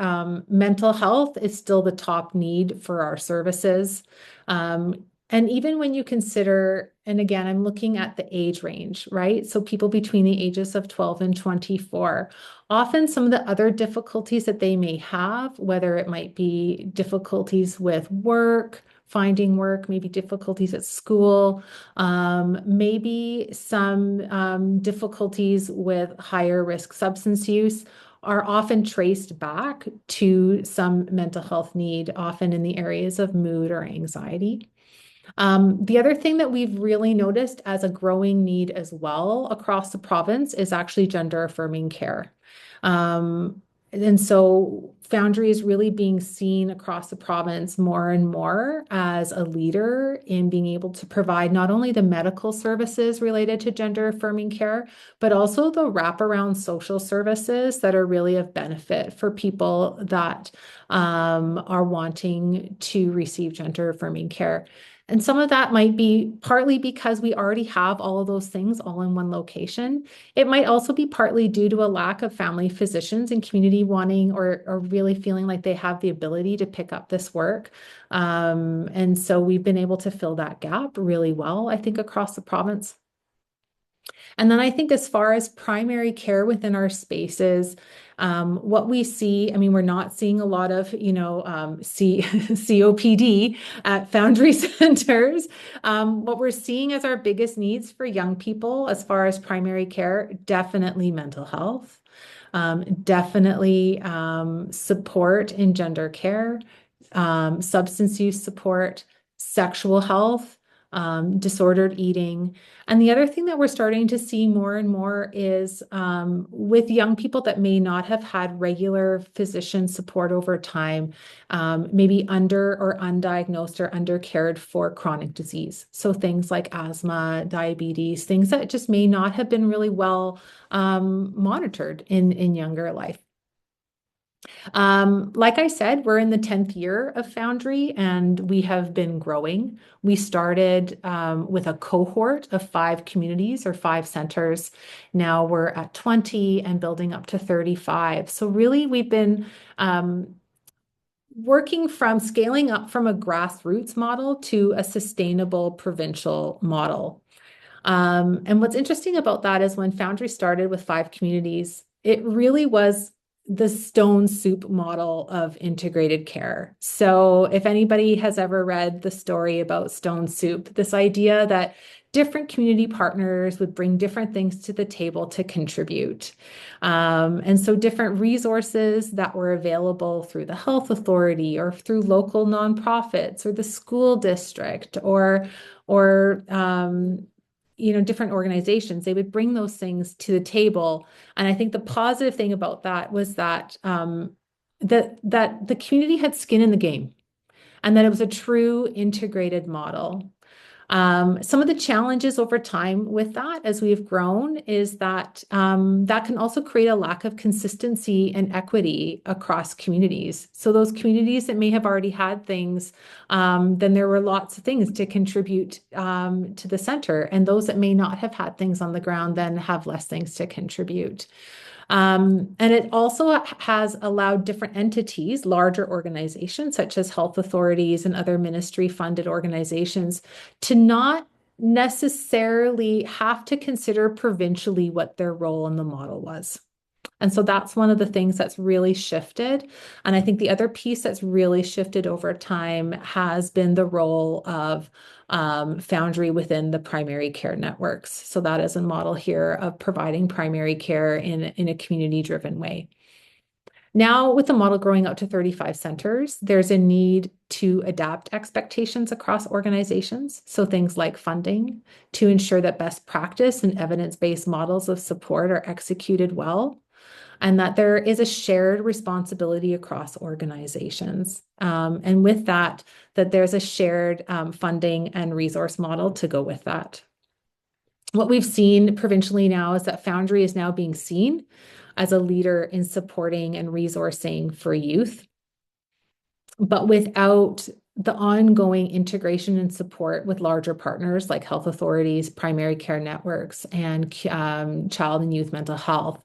mental health is still the top need for our services. And even when you consider, and again, I'm looking at the age range, right? So people between the ages of 12 and 24, often some of the other difficulties that they may have, whether it might be difficulties with work, finding work, maybe difficulties at school, maybe some difficulties with higher risk substance use, are often traced back to some mental health need, often in the areas of mood or anxiety. The other thing that we've really noticed as a growing need as well across the province is actually gender affirming care. And so Foundry is really being seen across the province more and more as a leader in being able to provide not only the medical services related to gender affirming care, but also the wraparound social services that are really of benefit for people that are wanting to receive gender affirming care. And some of that might be partly because we already have all of those things all in one location. It might also be partly due to a lack of family physicians and community wanting or really feeling like they have the ability to pick up this work. And so we've been able to fill that gap really well, I think, across the province. And then I think as far as primary care within our spaces, what we see, I mean, we're not seeing a lot of, COPD at Foundry centers. What we're seeing as our biggest needs for young people as far as primary care, definitely mental health, definitely support in gender care, substance use support, sexual health, disordered eating. And the other thing that we're starting to see more and more is with young people that may not have had regular physician support over time, maybe under or undiagnosed or undercared for chronic disease. So things like asthma, diabetes, things that just may not have been really well monitored in younger life. Like I said, we're in the 10th year of Foundry and we have been growing. We started with a cohort of 5 communities or 5 centers. Now we're at 20 and building up to 35. So really we've been working from scaling up from a grassroots model to a sustainable provincial model. And what's interesting about that is when Foundry started with 5 communities, it really was the stone soup model of integrated care. So if anybody has ever read the story about stone soup, this idea that different community partners would bring different things to the table to contribute. And so different resources that were available through the health authority or through local nonprofits or the school district or different organizations, they would bring those things to the table. And I think the positive thing about that was that that the community had skin in the game. and that it was a true integrated model. Some of the challenges over time with that as we've grown is that that can also create a lack of consistency and equity across communities. So those communities that may have already had things, then there were lots of things to contribute to the center. And those that may not have had things on the ground then have less things to contribute. And it also has allowed different entities, larger organizations such as health authorities and other ministry funded organizations, to not necessarily have to consider provincially what their role in the model was. And so that's one of the things that's really shifted. And I think the other piece that's really shifted over time has been the role of Foundry within the primary care networks. So that is a model here of providing primary care in a community-driven way. Now, with the model growing out to 35 centers, there's a need to adapt expectations across organizations. So things like funding to ensure that best practice and evidence-based models of support are executed well, and that there is a shared responsibility across organizations. And with that, that there's a shared funding and resource model to go with that. What we've seen provincially now is that Foundry is now being seen as a leader in supporting and resourcing for youth, but without the ongoing integration and support with larger partners like health authorities, primary care networks, and child and youth mental health,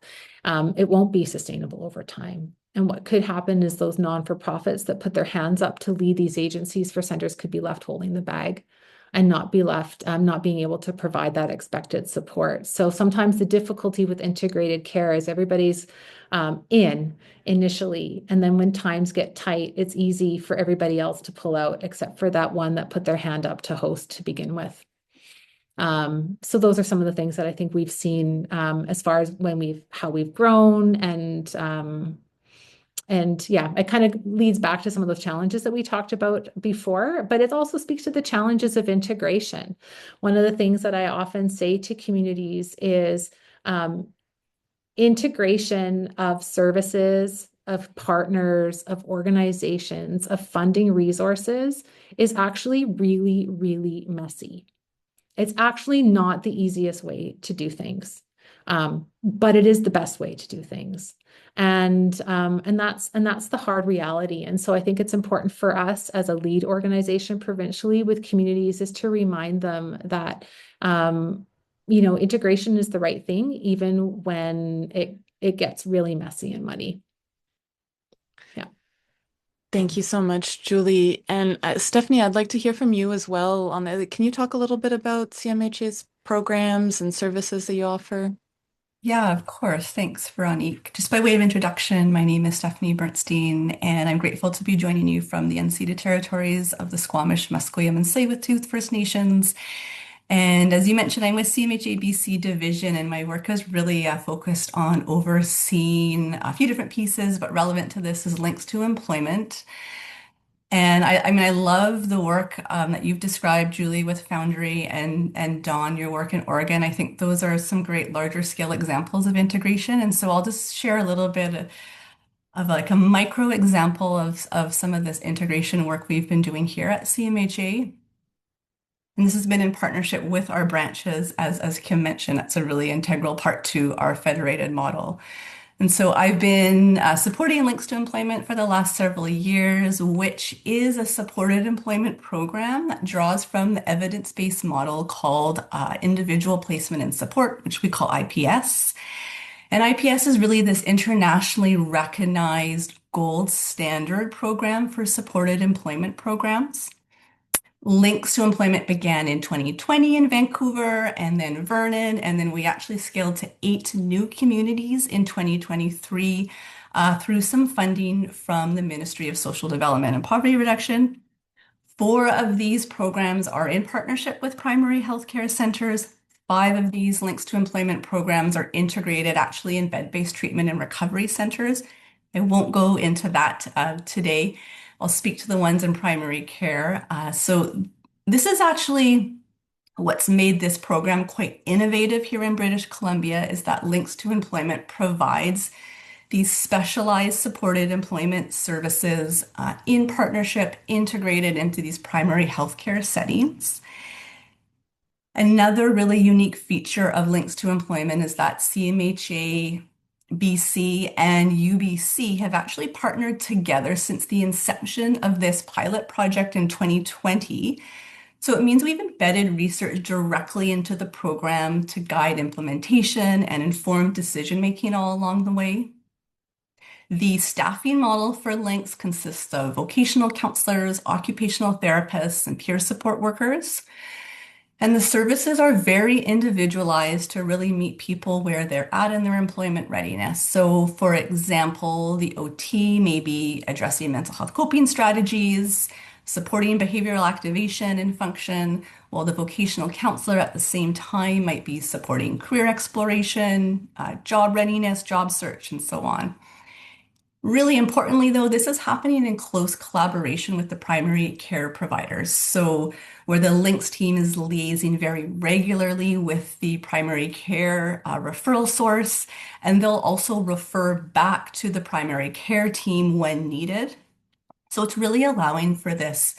it won't be sustainable over time. And what could happen is those non-for-profits that put their hands up to lead these agencies for centers could be left holding the bag and not be left, not being able to provide that expected support. So sometimes the difficulty with integrated care is everybody's in initially, and then when times get tight, it's easy for everybody else to pull out, except for that one that put their hand up to host to begin with. So those are some of the things that I think we've seen as far as how we've grown, and yeah, it kind of leads back to some of those challenges that we talked about before, but it also speaks to the challenges of integration. One of the things that I often say to communities is integration of services, of partners, of organizations, of funding resources is actually really, really messy. It's actually not the easiest way to do things, but it is the best way to do things. And that's the hard reality. And so I think it's important for us as a lead organization provincially with communities is to remind them that integration is the right thing, even when it gets really messy and muddy. Yeah. Thank you so much, Julie. And Stephanie, I'd like to hear from you as well on that. Can you talk a little bit about CMHA's programs and services that you offer? Yeah, of course. Thanks, Veronique. Just by way of introduction, my name is Stephanie Bernstein, and I'm grateful to be joining you from the unceded territories of the Squamish, Musqueam, and Tsleil-Waututh First Nations. And as you mentioned, I'm with CMHA BC Division, and my work is really focused on overseeing a few different pieces, but relevant to this is links to employment. And I love the work that you've described, Julie, with Foundry and Dawn, your work in Oregon. I think those are some great larger scale examples of integration. And so I'll just share a little bit of like a micro example of some of this integration work we've been doing here at CMHA. And this has been in partnership with our branches, as Kim mentioned, that's a really integral part to our federated model. And so I've been supporting Links to Employment for the last several years, which is a supported employment program that draws from the evidence-based model called Individual Placement and Support, which we call IPS. And IPS is really this internationally recognized gold standard program for supported employment programs. Links to Employment began in 2020 in Vancouver and then Vernon, and then we actually scaled to 8 new communities in 2023 through some funding from the Ministry of Social Development and Poverty Reduction. 4 of these programs are in partnership with primary healthcare centers. 5 of these Links to Employment programs are integrated actually in bed-based treatment and recovery centers. I won't go into that today. I'll speak to the ones in primary care. So this is actually what's made this program quite innovative here in British Columbia is that Links to Employment provides these specialized supported employment services in partnership integrated into these primary healthcare settings. Another really unique feature of links to employment is that CMHA, BC, and UBC have actually partnered together since the inception of this pilot project in 2020. So it means we've embedded research directly into the program to guide implementation and inform decision-making all along the way. The staffing model for links consists of vocational counselors, occupational therapists, and peer support workers. And the services are very individualized to really meet people where they're at in their employment readiness. So, for example, the OT may be addressing mental health coping strategies, supporting behavioral activation and function, while the vocational counselor at the same time might be supporting career exploration, job readiness, job search, and so on. Really importantly, though, this is happening in close collaboration with the primary care providers. So where the links team is liaising very regularly with the primary care referral source, and they'll also refer back to the primary care team when needed. So it's really allowing for this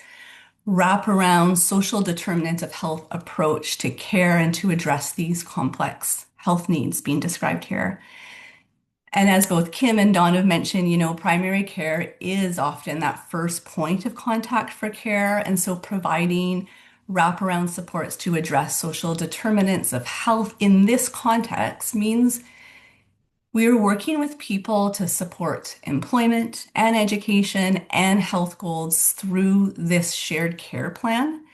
wraparound social determinant of health approach to care and to address these complex health needs being described here. And as both Kim and Dawn have mentioned, primary care is often that first point of contact for care. And so providing wraparound supports to address social determinants of health in this context means we're working with people to support employment and education and health goals through this shared care plan,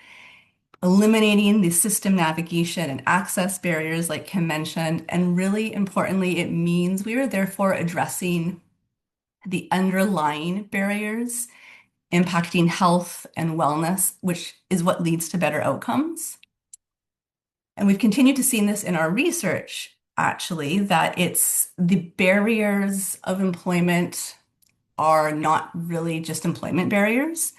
eliminating the system navigation and access barriers like Kim mentioned. And really importantly, it means we are therefore addressing the underlying barriers impacting health and wellness, which is what leads to better outcomes. And we've continued to see this in our research, actually, that it's the barriers of employment are not really just employment barriers.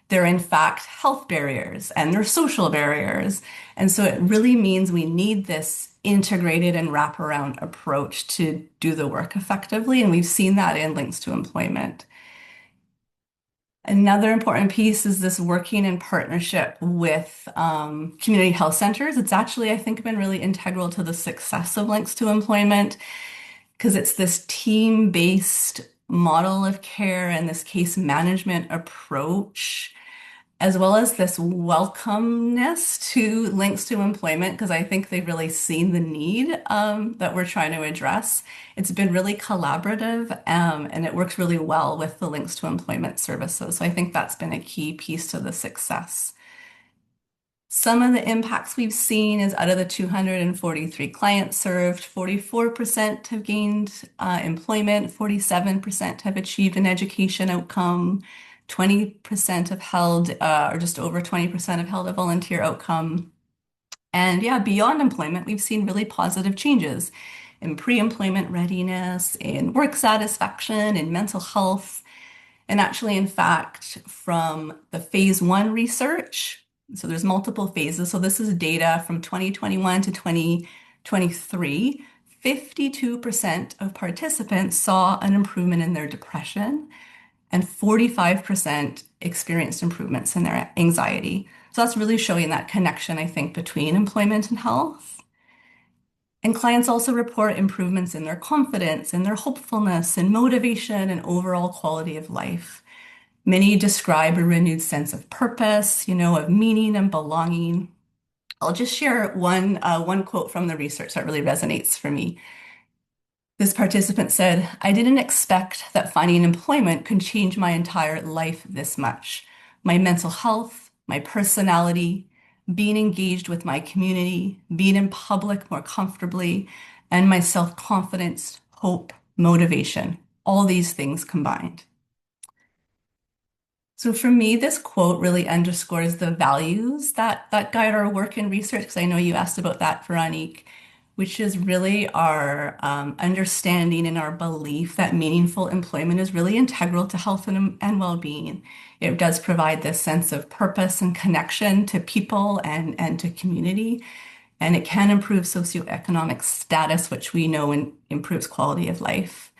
They're in fact health barriers and they're social barriers. And so it really means we need this integrated and wraparound approach to do the work effectively. And we've seen that in links to employment. Another important piece is this working in partnership with community health centers. It's actually, I think, been really integral to the success of links to employment because it's this team-based model of care and this case management approach, as well as this welcomeness to links to employment, because I think they've really seen the need that we're trying to address. It's been really collaborative and it works really well with the links to employment services. So I think that's been a key piece to the success. Some of the impacts we've seen is out of the 243 clients served, 44% have gained employment, 47% have achieved an education outcome, 20% have held, or just over 20% have held a volunteer outcome. And yeah, beyond employment, we've seen really positive changes in pre-employment readiness, in work satisfaction, in mental health. And actually, in fact, from the phase 1 research, so there's multiple phases. So this is data from 2021 to 2023. 52% of participants saw an improvement in their depression, and 45% experienced improvements in their anxiety. So that's really showing that connection, I think, between employment and health. And clients also report improvements in their confidence, in their hopefulness, and motivation, and overall quality of life. Many describe a renewed sense of purpose, of meaning and belonging. I'll just share one quote from the research that really resonates for me. This participant said, "I didn't expect that finding employment could change my entire life this much. My mental health, my personality, being engaged with my community, being in public more comfortably, and my self-confidence, hope, motivation, all these things combined." So for me, this quote really underscores the values that guide our work and research, because I know you asked about that, Veronique, which is really our understanding and our belief that meaningful employment is really integral to health and well-being. It does provide this sense of purpose and connection to people and to community, and it can improve socioeconomic status, which we know improves quality of life.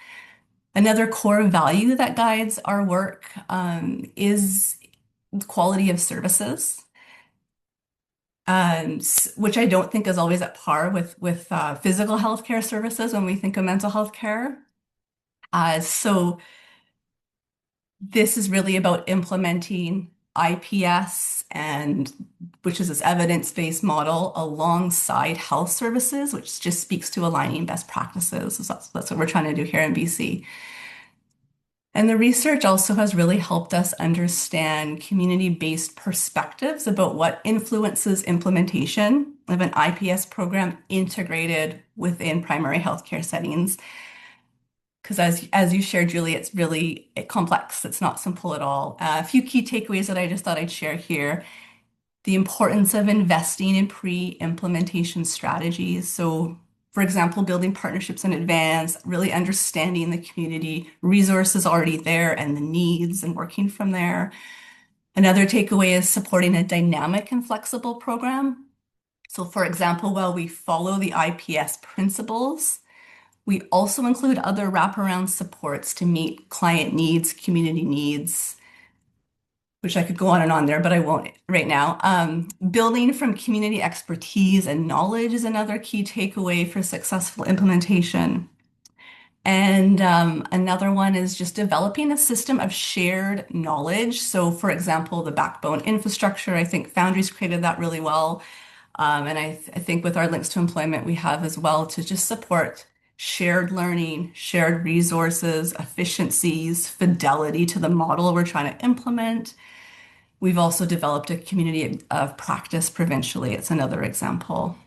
Another core value that guides our work is quality of services, which I don't think is always at par with physical healthcare services when we think of mental health care. So this is really about implementing IPS and which is this evidence-based model alongside health services, which just speaks to aligning best practices. So that's what we're trying to do here in BC. And the research also has really helped us understand community-based perspectives about what influences implementation of an IPS program integrated within primary healthcare settings. Because as you shared, Julie, it's really complex. It's not simple at all. A few key takeaways that I just thought I'd share here. The importance of investing in pre-implementation strategies. So, for example, building partnerships in advance, really understanding the community resources already there and the needs and working from there. Another takeaway is supporting a dynamic and flexible program. So, for example, while we follow the IPS principles, we also include other wraparound supports to meet client needs, community needs, which I could go on and on there, but I won't right now. Building from community expertise and knowledge is another key takeaway for successful implementation. And another one is just developing a system of shared knowledge. So, for example, the backbone infrastructure, I think Foundry's created that really well. And I think with our links to employment, we have as well to just support shared learning, shared resources, efficiencies, fidelity to the model we're trying to implement. We've also developed a community of practice provincially. It's another example.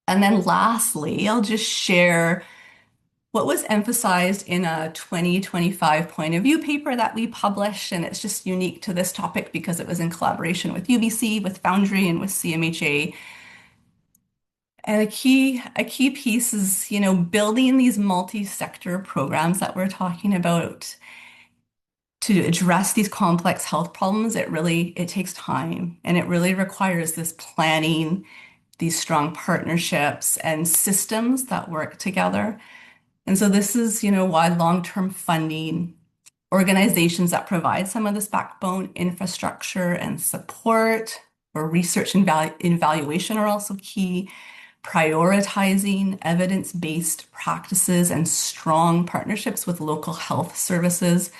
And then lastly, I'll just share what was emphasized in a 2025 point of view paper that we published. And it's just unique to this topic because it was in collaboration with UBC, with Foundry, and with CMHA. And a key piece is, building these multi-sector programs that we're talking about to address these complex health problems. It takes time, and it really requires this planning, these strong partnerships and systems that work together. And so this is, why long-term funding, organizations that provide some of this backbone infrastructure and support for research and evaluation are also key. Prioritizing evidence-based practices and strong partnerships with local health services,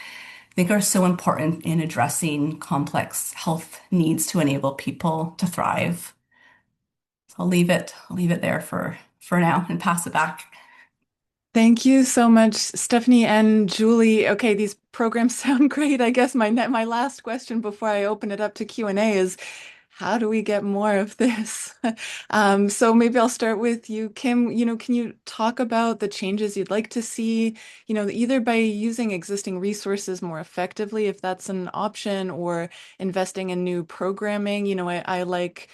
I think, are so important in addressing complex health needs to enable people to thrive. So I'll leave it there for now and pass it back. Thank you so much, Stephanie and Julie. Okay, these programs sound great. I guess my last question before I open it up to Q&A is, how do we get more of this? So maybe I'll start with you, Kim. Can you talk about the changes you'd like to see, either by using existing resources more effectively, if that's an option, or investing in new programming? I like,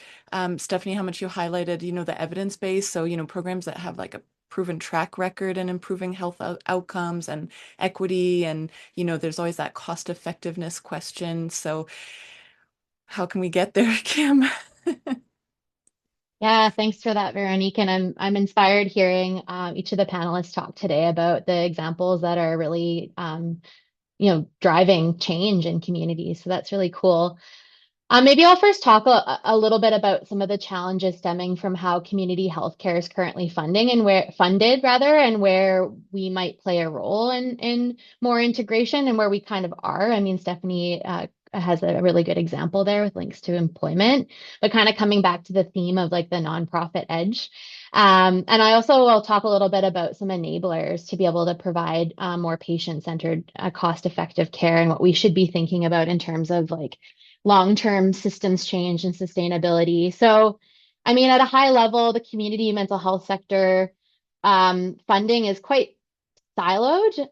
Stephanie, how much you highlighted, the evidence base. So, programs that have like a proven track record in improving health outcomes and equity. And, there's always that cost effectiveness question. So how can we get there, Kim? Yeah, thanks for that, Veronique. And I'm inspired hearing each of the panelists talk today about the examples that are really driving change in communities. So that's really cool. Maybe I'll first talk a little bit about some of the challenges stemming from how community healthcare is currently funded, and where we might play a role in more integration and where we kind of are. I mean, Stephanie has a really good example there with links to employment, but kind of coming back to the theme of like the nonprofit edge. And I also will talk a little bit about some enablers to be able to provide more patient-centered, cost-effective care, and what we should be thinking about in terms of like long-term systems change and sustainability. So, I mean, at a high level, the community mental health sector funding is quite siloed.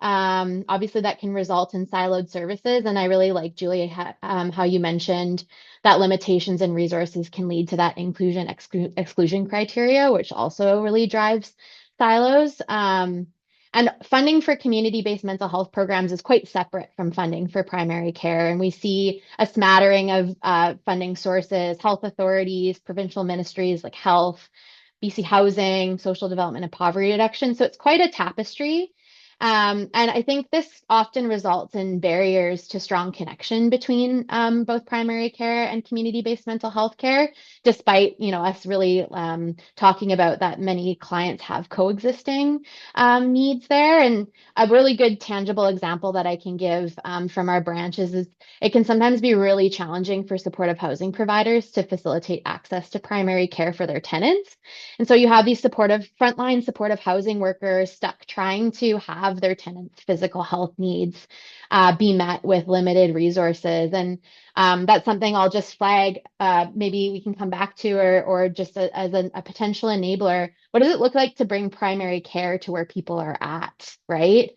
Obviously, that can result in siloed services. And I really like, Julia, how you mentioned that limitations and resources can lead to that inclusion exclusion criteria, which also really drives silos. And funding for community-based mental health programs is quite separate from funding for primary care. And we see a smattering of funding sources: health authorities, provincial ministries like health, BC Housing, social development, and poverty reduction. So it's quite a tapestry. And I think this often results in barriers to strong connection between both primary care and community-based mental health care, despite, us really talking about that many clients have coexisting needs there. And a really good tangible example that I can give from our branches is it can sometimes be really challenging for supportive housing providers to facilitate access to primary care for their tenants. And so you have these frontline supportive housing workers stuck trying to have their tenants' physical health needs be met with limited resources. And that's something I'll just flag. Maybe we can come back to, or just as a potential enabler. What does it look like to bring primary care to where people are at, right?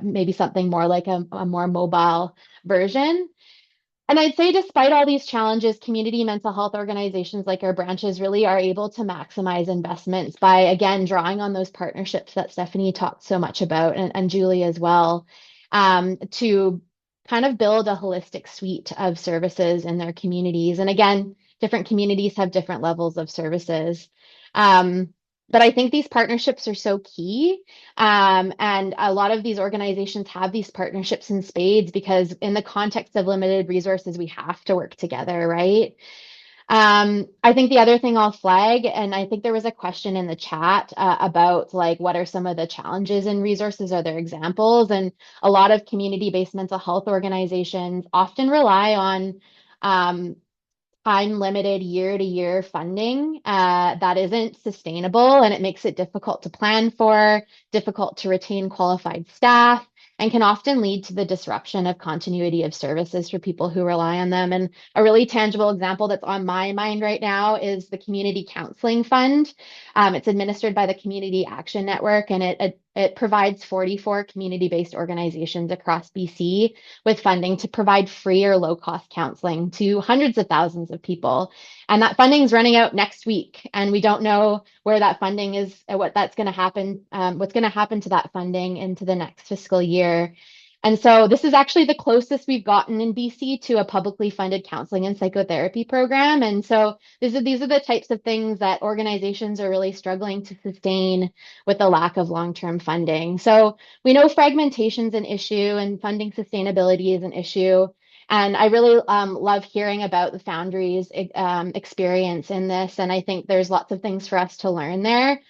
Maybe something more like a more mobile version. And I'd say, despite all these challenges, community mental health organizations like our branches really are able to maximize investments by, again, drawing on those partnerships that Stephanie talked so much about, and Julie as well, to kind of build a holistic suite of services in their communities. And again, different communities have different levels of services. But I think these partnerships are so key. And a lot of these organizations have these partnerships in spades because in the context of limited resources, we have to work together, right? I think the other thing I'll flag, and I think there was a question in the chat about like, what are some of the challenges in resources? Are there examples? And a lot of community-based mental health organizations often rely on time limited year-to-year funding that isn't sustainable, and it makes it difficult to plan for, difficult to retain qualified staff, and can often lead to the disruption of continuity of services for people who rely on them. And a really tangible example that's on my mind right now is the Community Counseling Fund. It's administered by the Community Action Network, and it provides 44 community-based organizations across BC with funding to provide free or low-cost counseling to hundreds of thousands of people. And that funding is running out next week, and we don't know where that funding is, what that's going to happen, what's going to happen to that funding into the next fiscal year. And so this is actually the closest we've gotten in BC to a publicly funded counseling and psychotherapy program. And so these are the types of things that organizations are really struggling to sustain with the lack of long-term funding. So we know fragmentation is an issue and funding sustainability is an issue. And I really love hearing about the Foundry's experience in this. And I think there's lots of things for us to learn there.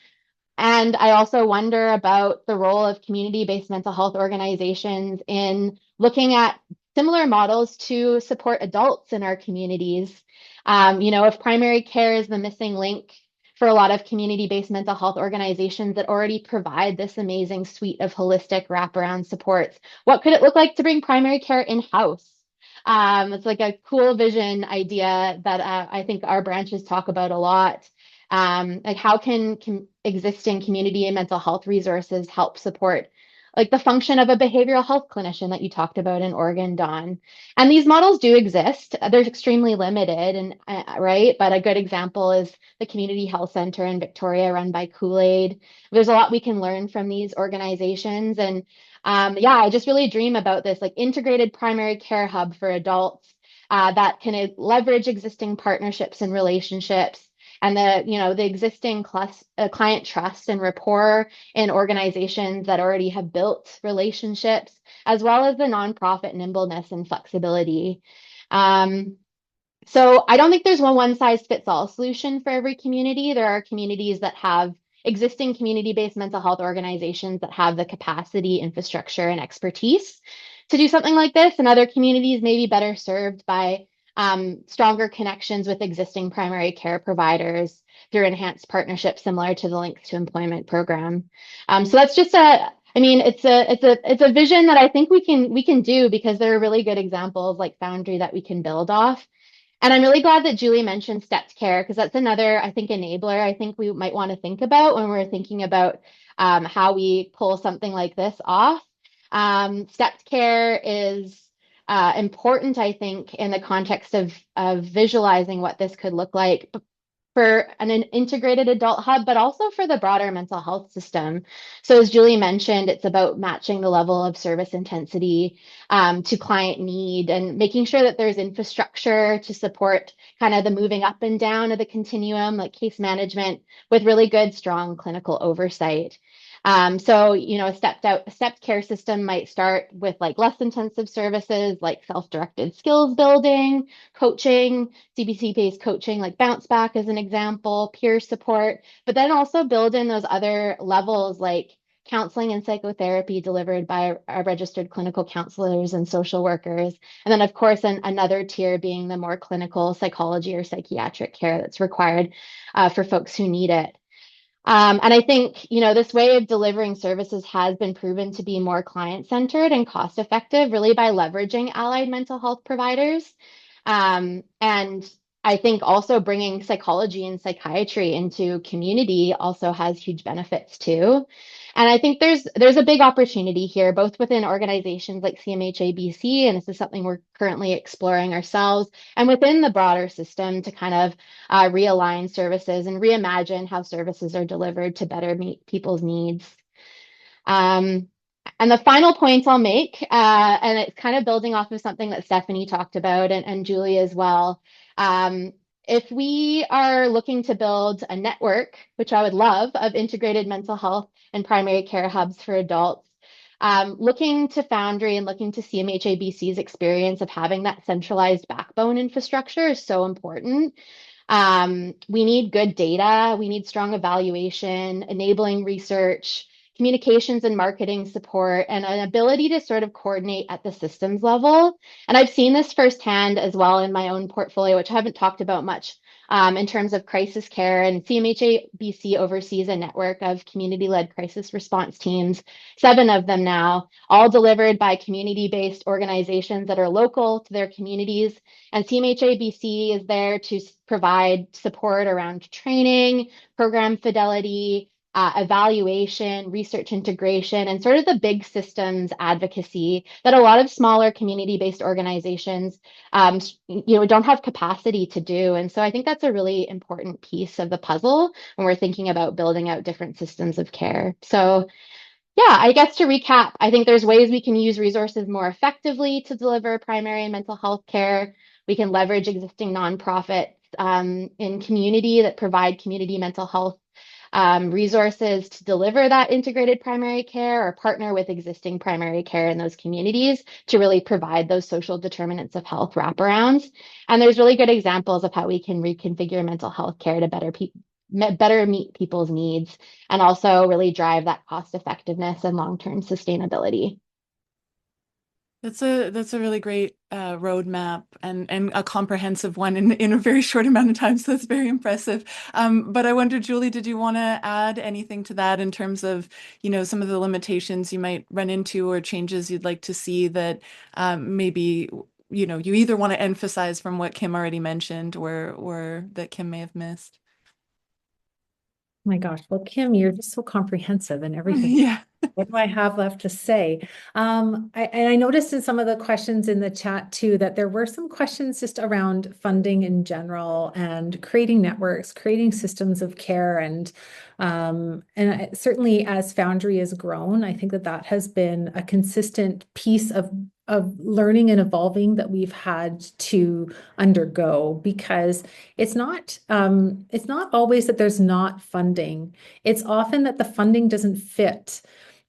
And I also wonder about the role of community-based mental health organizations in looking at similar models to support adults in our communities. If primary care is the missing link for a lot of community-based mental health organizations that already provide this amazing suite of holistic wraparound supports, what could it look like to bring primary care in-house? It's like a cool vision idea that I think our branches talk about a lot. Like how can existing community and mental health resources help support like the function of a behavioral health clinician that you talked about in Oregon, Dawn? And these models do exist. They're extremely limited, and right. But a good example is the Community Health Center in Victoria, run by Kool-Aid. There's a lot we can learn from these organizations, and I just really dream about this like integrated primary care hub for adults that can leverage existing partnerships and relationships and the existing client trust and rapport in organizations that already have built relationships, as well as the nonprofit nimbleness and flexibility. So I don't think there's one size fits all solution for every community. There are communities that have existing community-based mental health organizations that have the capacity, infrastructure, and expertise to do something like this, and other communities may be better served by stronger connections with existing primary care providers through enhanced partnerships similar to the Links to Employment program. So that's just it's a vision that I think we can do because there are really good examples like Foundry that we can build off. And I'm really glad that Julie mentioned stepped care because that's another, I think, enabler I think we might want to think about when we're thinking about how we pull something like this off. Stepped care is important, I think, in the context of visualizing what this could look like for an integrated adult hub, but also for the broader mental health system. So as Julie mentioned, it's about matching the level of service intensity to client need and making sure that there's infrastructure to support kind of the moving up and down of the continuum, like case management with really good, strong clinical oversight. So, a stepped care system might start with like less intensive services like self-directed skills building, coaching, CBT-based coaching, like bounce back as an example, peer support, but then also build in those other levels like counseling and psychotherapy delivered by our registered clinical counselors and social workers. And then, of course, another tier being the more clinical psychology or psychiatric care that's required for folks who need it. And I think, this way of delivering services has been proven to be more client-centered and cost-effective, really by leveraging allied mental health providers. And I think also bringing psychology and psychiatry into community also has huge benefits too. And I think there's a big opportunity here, both within organizations like CMHA BC, and this is something we're currently exploring ourselves, and within the broader system to kind of realign services and reimagine how services are delivered to better meet people's needs. And the final point I'll make, and it's kind of building off of something that Stephanie talked about and Julie as well. If we are looking to build a network, which I would love, of integrated mental health and primary care hubs for adults, looking to Foundry and looking to CMHA BC's experience of having that centralized backbone infrastructure is so important. We need good data, we need strong evaluation, enabling research, communications and marketing support, and an ability to sort of coordinate at the systems level. And I've seen this firsthand as well in my own portfolio, which I haven't talked about much in terms of crisis care. And CMHA BC oversees a network of community-led crisis response teams, 7 of them now, all delivered by community-based organizations that are local to their communities. And CMHA BC is there to provide support around training, program fidelity, evaluation, research integration, and sort of the big systems advocacy that a lot of smaller community-based organizations, don't have capacity to do. And so I think that's a really important piece of the puzzle when we're thinking about building out different systems of care. So yeah, I guess to recap, I think there's ways we can use resources more effectively to deliver primary and mental health care. We can leverage existing nonprofits in community that provide community mental health resources to deliver that integrated primary care, or partner with existing primary care in those communities to really provide those social determinants of health wraparounds. And there's really good examples of how we can reconfigure mental health care to better meet people's needs and also really drive that cost effectiveness and long-term sustainability. That's a really great roadmap and a comprehensive one in a very short amount of time. So that's very impressive. But I wonder, Julie, did you want to add anything to that in terms of, some of the limitations you might run into or changes you'd like to see that maybe, you either want to emphasize from what Kim already mentioned or that Kim may have missed? My gosh, well, Kim, you're just so comprehensive and everything. Yeah. What do I have left to say? I noticed in some of the questions in the chat too, that there were some questions just around funding in general and creating networks, creating systems of care. And certainly as Foundry has grown, I think that has been a consistent piece of learning and evolving that we've had to undergo, because it's not always that there's not funding. It's often that the funding doesn't fit.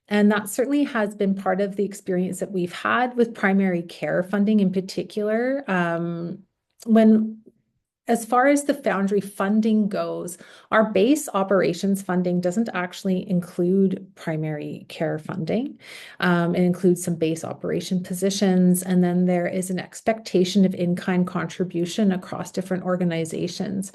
And that certainly has been part of the experience that we've had with primary care funding in particular. As far as the Foundry funding goes, our base operations funding doesn't actually include primary care funding. It includes some base operation positions, and then there is an expectation of in-kind contribution across different organizations.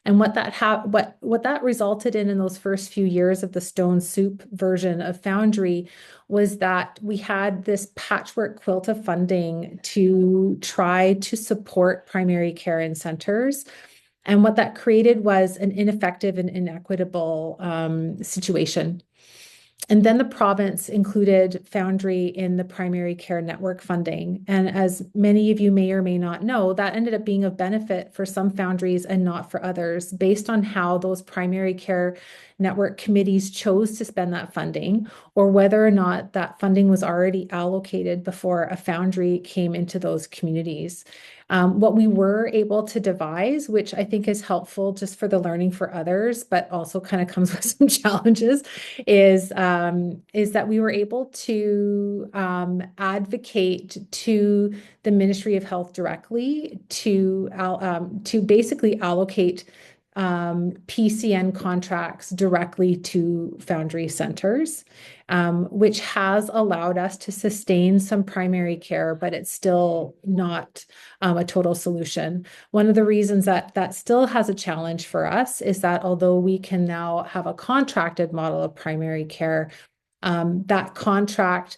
And what that resulted in those first few years of the Stone Soup version of Foundry was that we had this patchwork quilt of funding to try to support primary care in centers. And what that created was an ineffective and inequitable situation. And then the province included Foundry in the primary care network funding. And as many of you may or may not know, that ended up being of benefit for some Foundries and not for others, based on how those primary care network committees chose to spend that funding, or whether or not that funding was already allocated before a Foundry came into those communities. What we were able to devise, which I think is helpful just for the learning for others, but also kind of comes with some challenges, is that we were able to advocate to the Ministry of Health directly to basically allocate PCN contracts directly to Foundry centers, which has allowed us to sustain some primary care, but it's still not a total solution. One of the reasons that that still has a challenge for us is that although we can now have a contracted model of primary care, that contract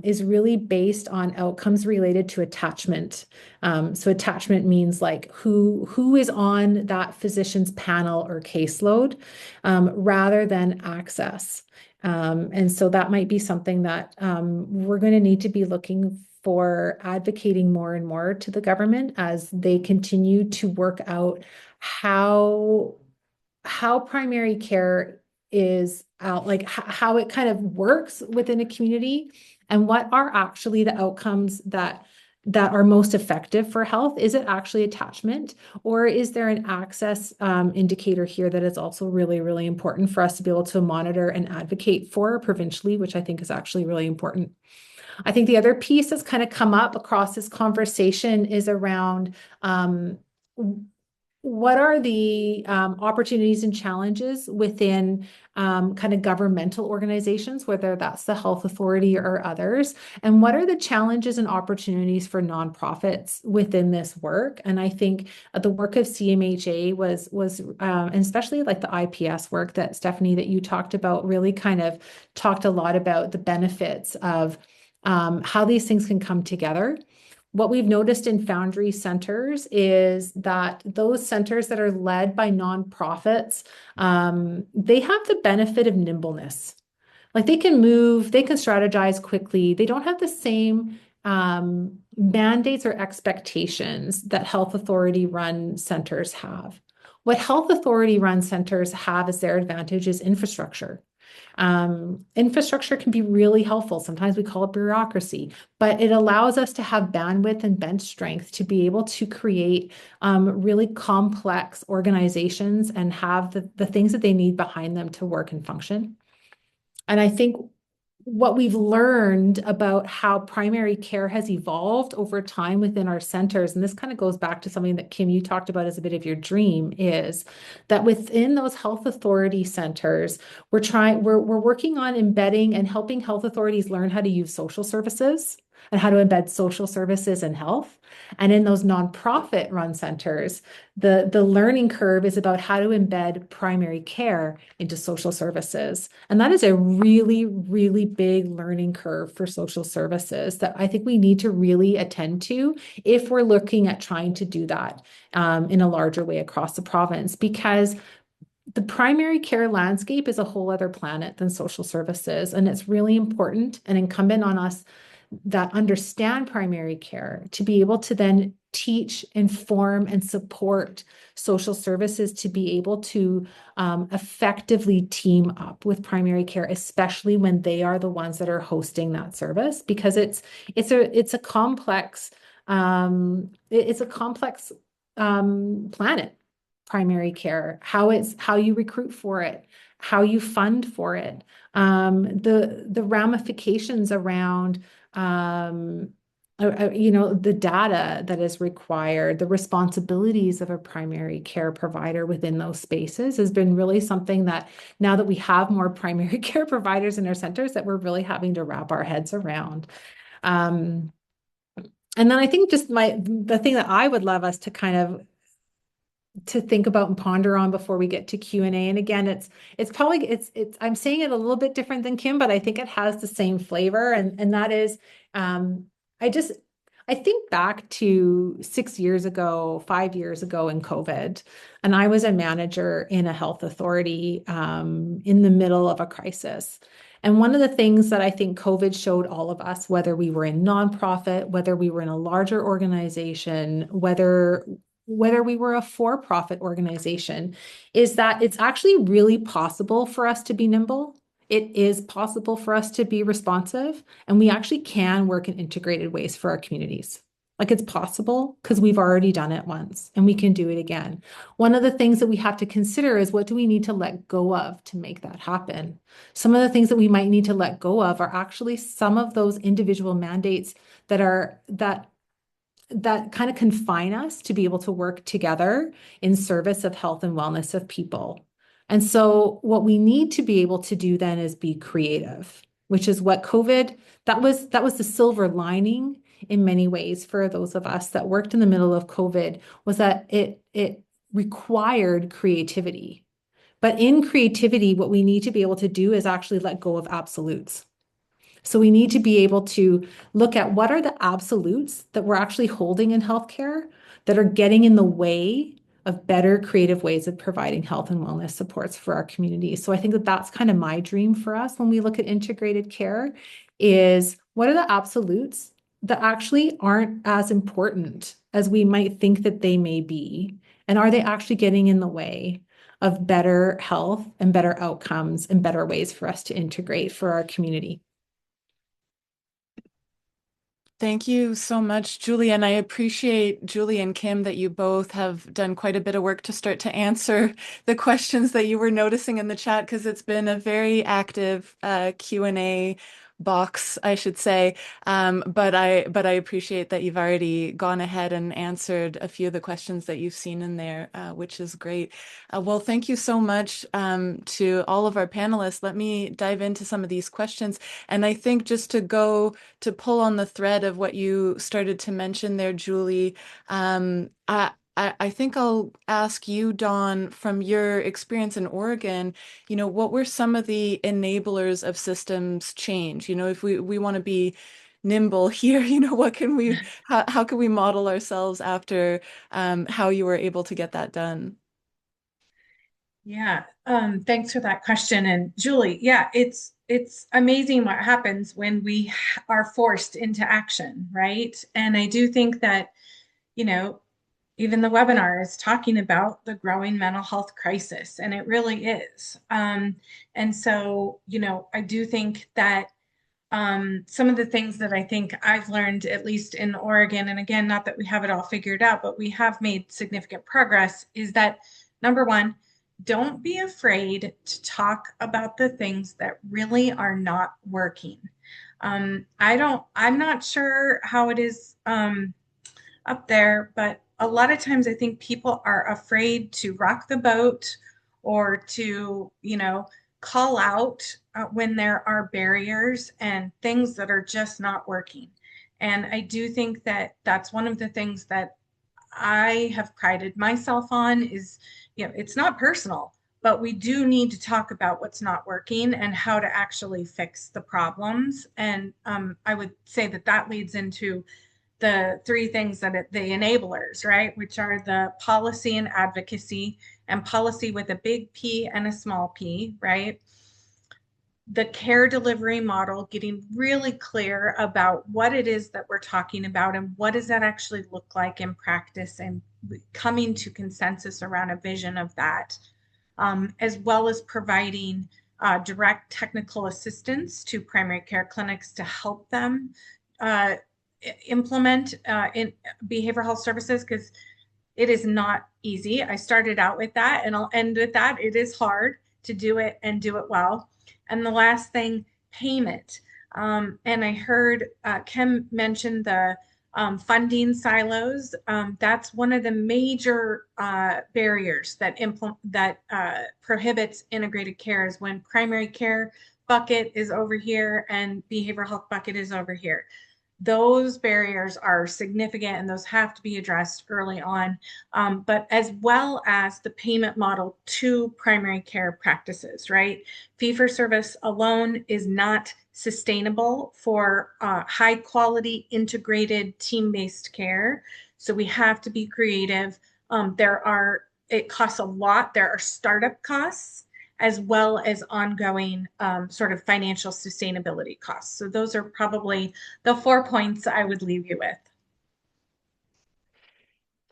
is really based on outcomes related to attachment. So attachment means like who is on that physician's panel or caseload, rather than access. And so that might be something that we're going to need to be looking for, advocating more and more to the government as they continue to work out how primary care is out, like how it kind of works within a community, and what are actually the outcomes that are most effective for health. Is it actually attachment, or is there an access indicator here that is also really, really important for us to be able to monitor and advocate for provincially, which I think is actually really important. I think the other piece that's kind of come up across this conversation is around what are the opportunities and challenges within kind of governmental organizations, whether that's the health authority or others, and what are the challenges and opportunities for nonprofits within this work? And I think the work of CMHA was and especially like the IPS work that Stephanie, that you talked about, really kind of talked a lot about the benefits of how these things can come together. What we've noticed in Foundry centers is that those centers that are led by nonprofits, they have the benefit of nimbleness. Like they can move, they can strategize quickly. They don't have the same mandates or expectations that health authority run centers have. What health authority run centers have as their advantage is infrastructure. Infrastructure can be really helpful. Sometimes we call it bureaucracy, but it allows us to have bandwidth and bench strength to be able to create really complex organizations and have the things that they need behind them to work and function. And I think what we've learned about how primary care has evolved over time within our centers, and this kind of goes back to something that Kim, you talked about as a bit of your dream, is that within those health authority centers, we're working on embedding and helping health authorities learn how to use social services and how to embed social services in health. And in those nonprofit run centers, the learning curve is about how to embed primary care into social services. And that is a really, really big learning curve for social services that I think we need to really attend to if we're looking at trying to do that in a larger way across the province, because the primary care landscape is a whole other planet than social services. And it's really important and incumbent on us that understand primary care to be able to then teach, inform, and support social services to be able to effectively team up with primary care, especially when they are the ones that are hosting that service, because it's a complex planet. Primary care, how you recruit for it, how you fund for it, the ramifications around the data that is required, the responsibilities of a primary care provider within those spaces has been really something that, now that we have more primary care providers in our centers, that we're really having to wrap our heads around. And then I think just the thing that I would love us to kind of to think about and ponder on before we get to Q&A. And again, it's I'm saying it a little bit different than Kim, but I think it has the same flavor. And that is, I think back to 6 years ago, 5 years ago in COVID, and I was a manager in a health authority in the middle of a crisis. And one of the things that I think COVID showed all of us, whether we were in nonprofit, whether we were in a larger organization, whether we were a for-profit organization, is that it's actually really possible for us to be nimble. It is possible for us to be responsive, and we actually can work in integrated ways for our communities. Like it's possible because we've already done it once and we can do it again. One of the things that we have to consider is what do we need to let go of to make that happen? Some of the things that we might need to let go of are actually some of those individual mandates that kind of confine us to be able to work together in service of health and wellness of people. And so what we need to be able to do then is be creative, which is what COVID, that was the silver lining in many ways for those of us that worked in the middle of COVID, was that it required creativity. But in creativity, what we need to be able to do is actually let go of absolutes. So we need to be able to look at what are the absolutes that we're actually holding in healthcare that are getting in the way of better creative ways of providing health and wellness supports for our communities. So I think that that's kind of my dream for us when we look at integrated care is what are the absolutes that actually aren't as important as we might think that they may be? And are they actually getting in the way of better health and better outcomes and better ways for us to integrate for our community? Thank you so much, Julie. And I appreciate, Julie and Kim, that you both have done quite a bit of work to start to answer the questions that you were noticing in the chat, because it's been a very active Q&A box, I should say. But I appreciate that you've already gone ahead and answered a few of the questions that you've seen in there, which is great. Well, thank you so much to all of our panelists. Let me dive into some of these questions. And I think just to pull on the thread of what you started to mention there, Julie, I think I'll ask you, Dawn, from your experience in Oregon, what were some of the enablers of systems change? If we want to be nimble here, how can we model ourselves after how you were able to get that done? Yeah, thanks for that question. And Julie, yeah, it's amazing what happens when we are forced into action, right? And I do think that, you know, even the webinar is talking about the growing mental health crisis, and it really is. And so, I do think that some of the things that I think I've learned, at least in Oregon, and again, not that we have it all figured out, but we have made significant progress, is that number one, don't be afraid to talk about the things that really are not working. I'm not sure how it is up there, but a lot of times I think people are afraid to rock the boat or to, call out when there are barriers and things that are just not working. And I do think that that's one of the things that I have prided myself on is, it's not personal, but we do need to talk about what's not working and how to actually fix the problems. And I would say that that leads into the three things the enablers, right? Which are the policy and advocacy, and policy with a big P and a small p, right? The care delivery model, getting really clear about what it is that we're talking about and what does that actually look like in practice, and coming to consensus around a vision of that, as well as providing direct technical assistance to primary care clinics to help them implement in behavioral health services, because it is not easy. I started out with that and I'll end with that. It is hard to do it and do it well. And the last thing, payment. And I heard Kim mention the funding silos. That's one of the major barriers that prohibits integrated care, is when primary care bucket is over here and behavioral health bucket is over here. Those barriers are significant and those have to be addressed early on, but as well as the payment model to primary care practices, right? Fee for service alone is not sustainable for high quality integrated team-based care. So we have to be creative. It costs a lot. There are startup costs as well as ongoing sort of financial sustainability costs. So those are probably the 4 points I would leave you with.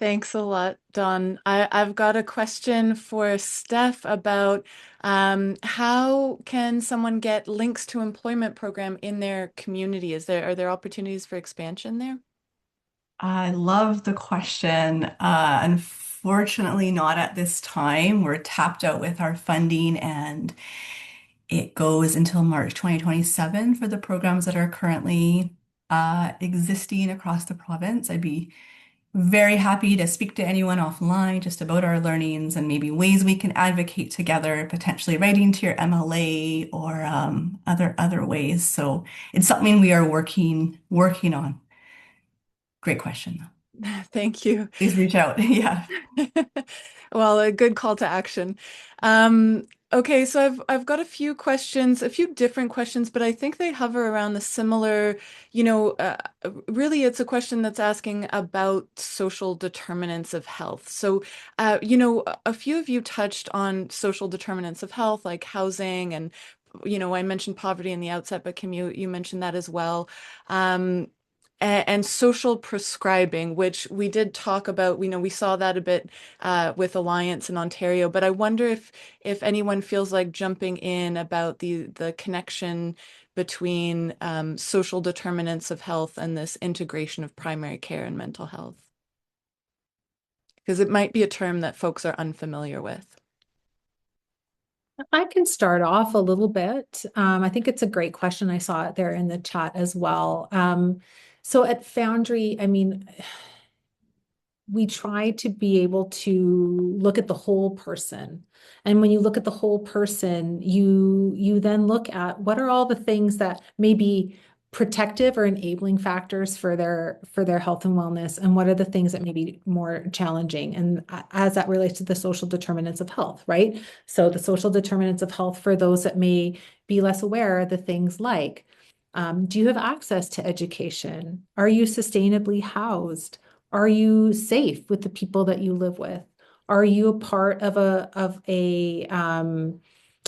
Thanks a lot, Dawn. I've got a question for Steph about how can someone get links to employment program in their community? Are there opportunities for expansion there? I love the question. Unfortunately, not at this time. We're tapped out with our funding, and it goes until March 2027 for the programs that are currently existing across the province. I'd be very happy to speak to anyone offline just about our learnings and maybe ways we can advocate together, potentially writing to your MLA or other ways. So it's something we are working on. Great question. Thank you. Please reach out. Yeah. Well, a good call to action. Okay, so I've got a few questions, a few different questions, but I think they hover around the similar, really it's a question that's asking about social determinants of health. So, a few of you touched on social determinants of health, like housing and, I mentioned poverty in the outset, but Kim, you mentioned that as well. And social prescribing, which we did talk about, we saw that a bit with Alliance in Ontario, but I wonder if anyone feels like jumping in about the connection between social determinants of health and this integration of primary care and mental health, because it might be a term that folks are unfamiliar with. I can start off a little bit. I think it's a great question. I saw it there in the chat as well. So at Foundry, I mean, we try to be able to look at the whole person. And when you look at the whole person, you then look at what are all the things that may be protective or enabling factors for their health and wellness, and what are the things that may be more challenging, and as that relates to the social determinants of health, right? So the social determinants of health for those that may be less aware, the things like, do you have access to education? Are you sustainably housed? Are you safe with the people that you live with? Are you a part of a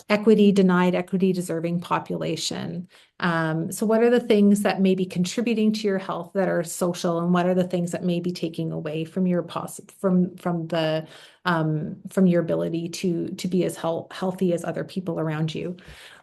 equity denied, equity deserving population? So what are the things that may be contributing to your health that are social, and what are the things that may be taking away from your from your ability to be as healthy as other people around you?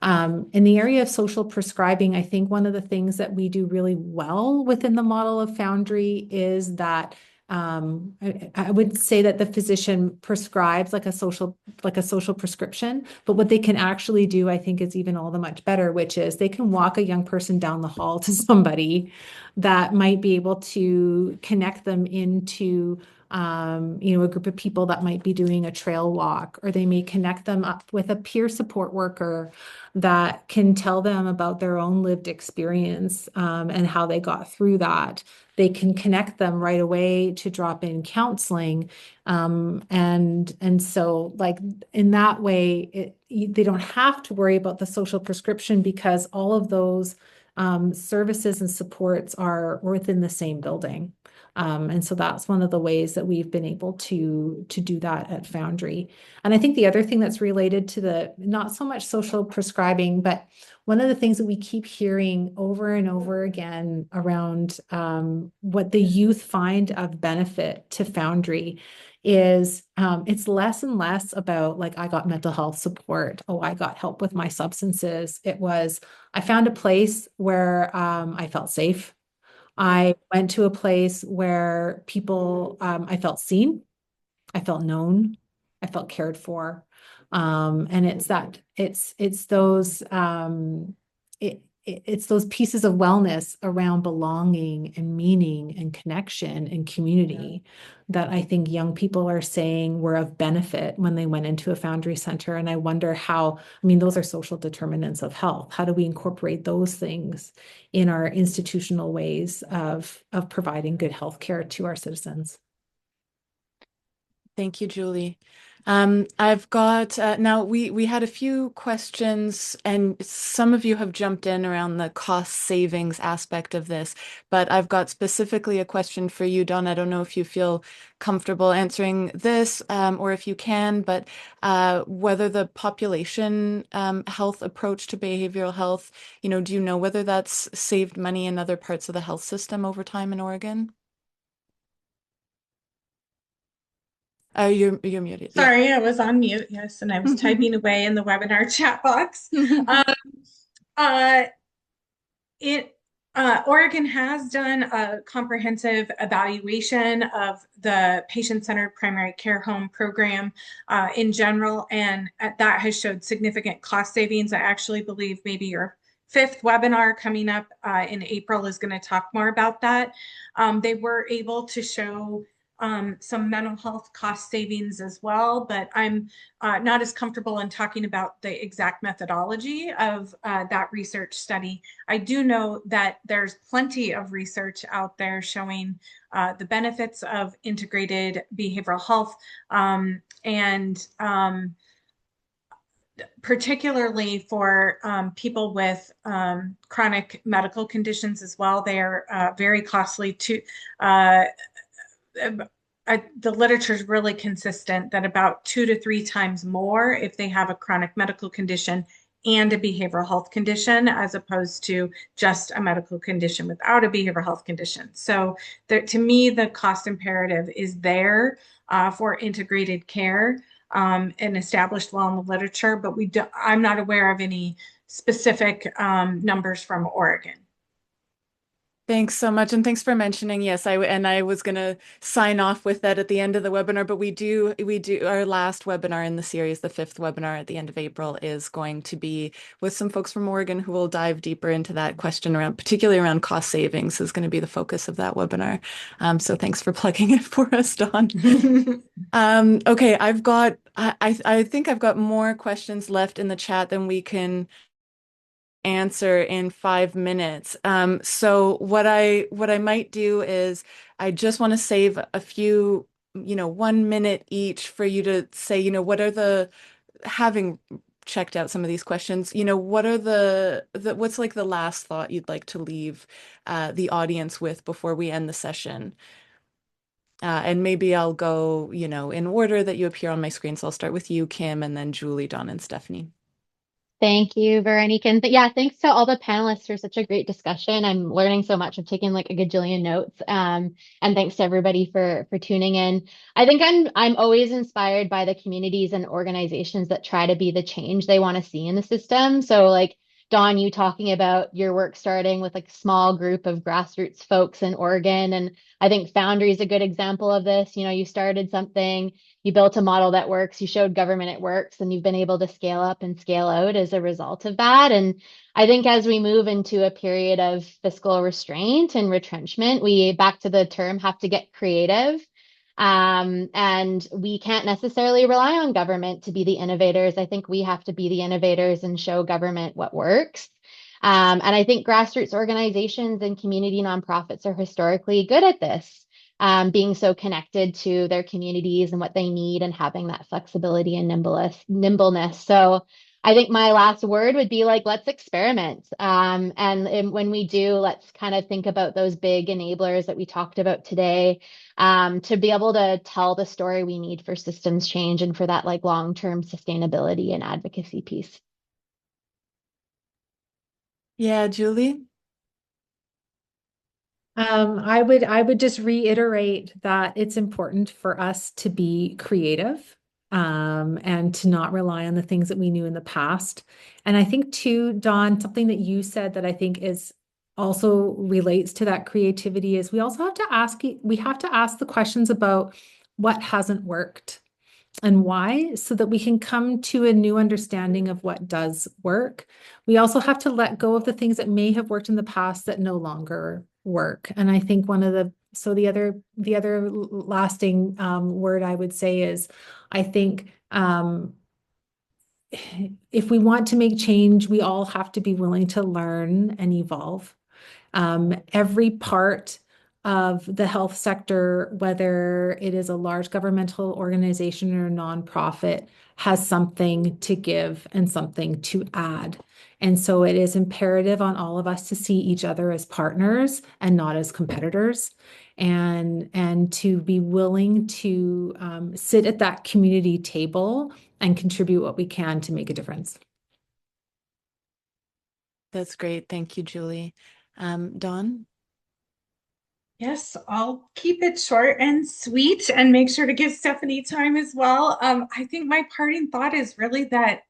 In the area of social prescribing, I think one of the things that we do really well within the model of Foundry is that I would say that the physician prescribes like a social prescription, but what they can actually do, I think, is even all the much better, which is they can walk a young person down the hall to somebody that might be able to connect them into a group of people that might be doing a trail walk, or they may connect them up with a peer support worker that can tell them about their own lived experience, and how they got through that. They can connect them right away to drop-in counseling. And so like in that way, they don't have to worry about the social prescription, because all of those services and supports are within the same building. And so that's one of the ways that we've been able to do that at Foundry. And I think the other thing that's related to the, not so much social prescribing, but one of the things that we keep hearing over and over again around what the youth find of benefit to Foundry is it's less and less about like, I got mental health support. Oh, I got help with my substances. It was, I found a place where I felt safe. I went to a place where people, I felt seen, I felt known, I felt cared for. And it's those, it's those pieces of wellness around belonging and meaning and connection and community that I think young people are saying were of benefit when they went into a Foundry Center. And I wonder how, I mean, those are social determinants of health. How do we incorporate those things in our institutional ways of providing good health care to our citizens? Thank you, Julie. I've got now we had a few questions, and some of you have jumped in around the cost savings aspect of this, but I've got specifically a question for you, Don. I don't know if you feel comfortable answering this, or if you can, but whether the population health approach to behavioral health, do you know whether that's saved money in other parts of the health system over time in Oregon? Oh, you're muted. Yeah. Sorry, I was on mute. Yes, and I was typing away in the webinar chat box. Uh, it Oregon has done a comprehensive evaluation of the patient-centered primary care home program in general, and that has showed significant cost savings. I actually believe maybe your fifth webinar coming up in April is going to talk more about that. They were able to show some mental health cost savings as well, but I'm not as comfortable in talking about the exact methodology of that research study. I do know that there's plenty of research out there showing the benefits of integrated behavioral health and particularly for people with chronic medical conditions as well. They are very costly to the literature is really consistent that about 2 to 3 times more if they have a chronic medical condition and a behavioral health condition, as opposed to just a medical condition without a behavioral health condition. So to me, the cost imperative is there for integrated care and established well in the literature, but I'm not aware of any specific numbers from Oregon. Thanks so much. And thanks for mentioning. Yes, I was going to sign off with that at the end of the webinar, but we do our last webinar in the series, the fifth webinar at the end of April, is going to be with some folks from Oregon who will dive deeper into that question around, particularly around cost savings is going to be the focus of that webinar. So thanks for plugging it for us, Dawn. Okay, I think I've got more questions left in the chat than we can answer in 5 minutes. So what I might do is I just want to save a few, 1 minute each for you to say, what are having checked out some of these questions, what are what's like the last thought you'd like to leave the audience with before we end the session? And maybe I'll go, in order that you appear on my screen. So I'll start with you, Kim, and then Julie, Dawn, and Stephanie. Thank you, Veronique. And yeah, thanks to all the panelists for such a great discussion. I'm learning so much. I've taken like a gajillion notes. And thanks to everybody for tuning in. I think I'm always inspired by the communities and organizations that try to be the change they want to see in the system. So like Dawn, you talking about your work starting with like a small group of grassroots folks in Oregon. And I think Foundry is a good example of this. You started something, you built a model that works, you showed government it works, and you've been able to scale up and scale out as a result of that. And I think as we move into a period of fiscal restraint and retrenchment, we, back to the term, have to get creative. And we can't necessarily rely on government to be the innovators. I think we have to be the innovators and show government what works. And I think grassroots organizations and community nonprofits are historically good at this. Being so connected to their communities and what they need and having that flexibility and nimbleness. So I think my last word would be like, let's experiment. And when we do, let's kind of think about those big enablers that we talked about today to be able to tell the story we need for systems change and for that like long-term sustainability and advocacy piece. Yeah, Julie? I would just reiterate that it's important for us to be creative and to not rely on the things that we knew in the past. And I think too, Dawn, something that you said that I think is also relates to that creativity is we also have to ask the questions about what hasn't worked and why, so that we can come to a new understanding of what does work. We also have to let go of the things that may have worked in the past that no longer work. And I think the other lasting word I would say is, I think if we want to make change, we all have to be willing to learn and evolve. Every part of the health sector, whether it is a large governmental organization or a nonprofit, has something to give and something to add. And so it is imperative on all of us to see each other as partners and not as competitors, and to be willing to sit at that community table and contribute what we can to make a difference. That's great. Thank you, Julie. Dawn? Yes, I'll keep it short and sweet and make sure to give Stephanie time as well. I think my parting thought is really that,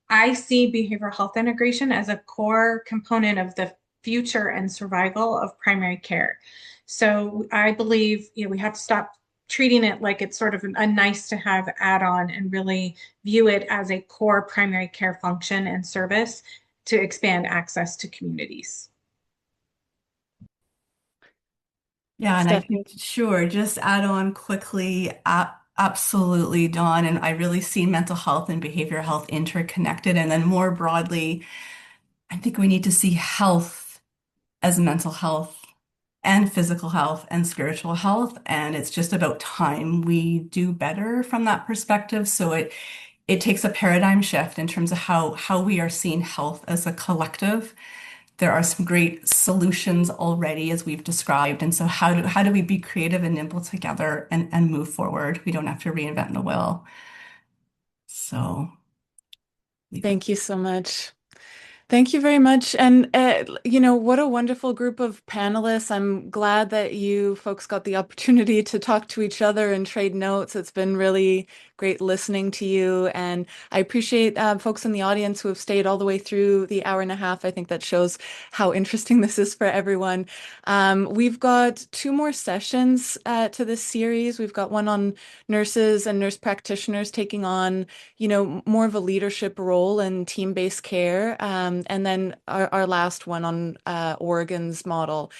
I see behavioral health integration as a core component of the future and survival of primary care. So I believe, we have to stop treating it like it's sort of a nice to have add-on and really view it as a core primary care function and service to expand access to communities. Yeah, and I Stephanie. think, sure, just add on quickly, absolutely, Dawn. And I really see mental health and behavioral health interconnected. And then more broadly, I think we need to see health as mental health and physical health and spiritual health. And it's just about time we do better from that perspective. So it takes a paradigm shift in terms of how we are seeing health as a collective. There are some great solutions already, as we've described. And so how do we be creative and nimble together and move forward? We don't have to reinvent the wheel. So Thank you so much. Thank you very much. And, what a wonderful group of panelists. I'm glad that you folks got the opportunity to talk to each other and trade notes. It's been really great listening to you. And I appreciate folks in the audience who have stayed all the way through the hour and a half. I think that shows how interesting this is for everyone. We've got 2 more sessions to this series. We've got one on nurses and nurse practitioners taking on more of a leadership role in team-based care. And then our last one on Oregon's model,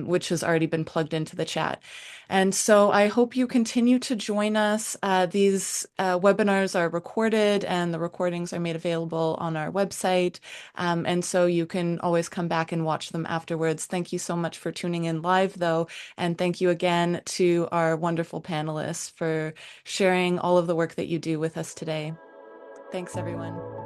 which has already been plugged into the chat. And so I hope you continue to join us. These webinars are recorded and the recordings are made available on our website. And so you can always come back and watch them afterwards. Thank you so much for tuning in live, though. And thank you again to our wonderful panelists for sharing all of the work that you do with us today. Thanks, everyone.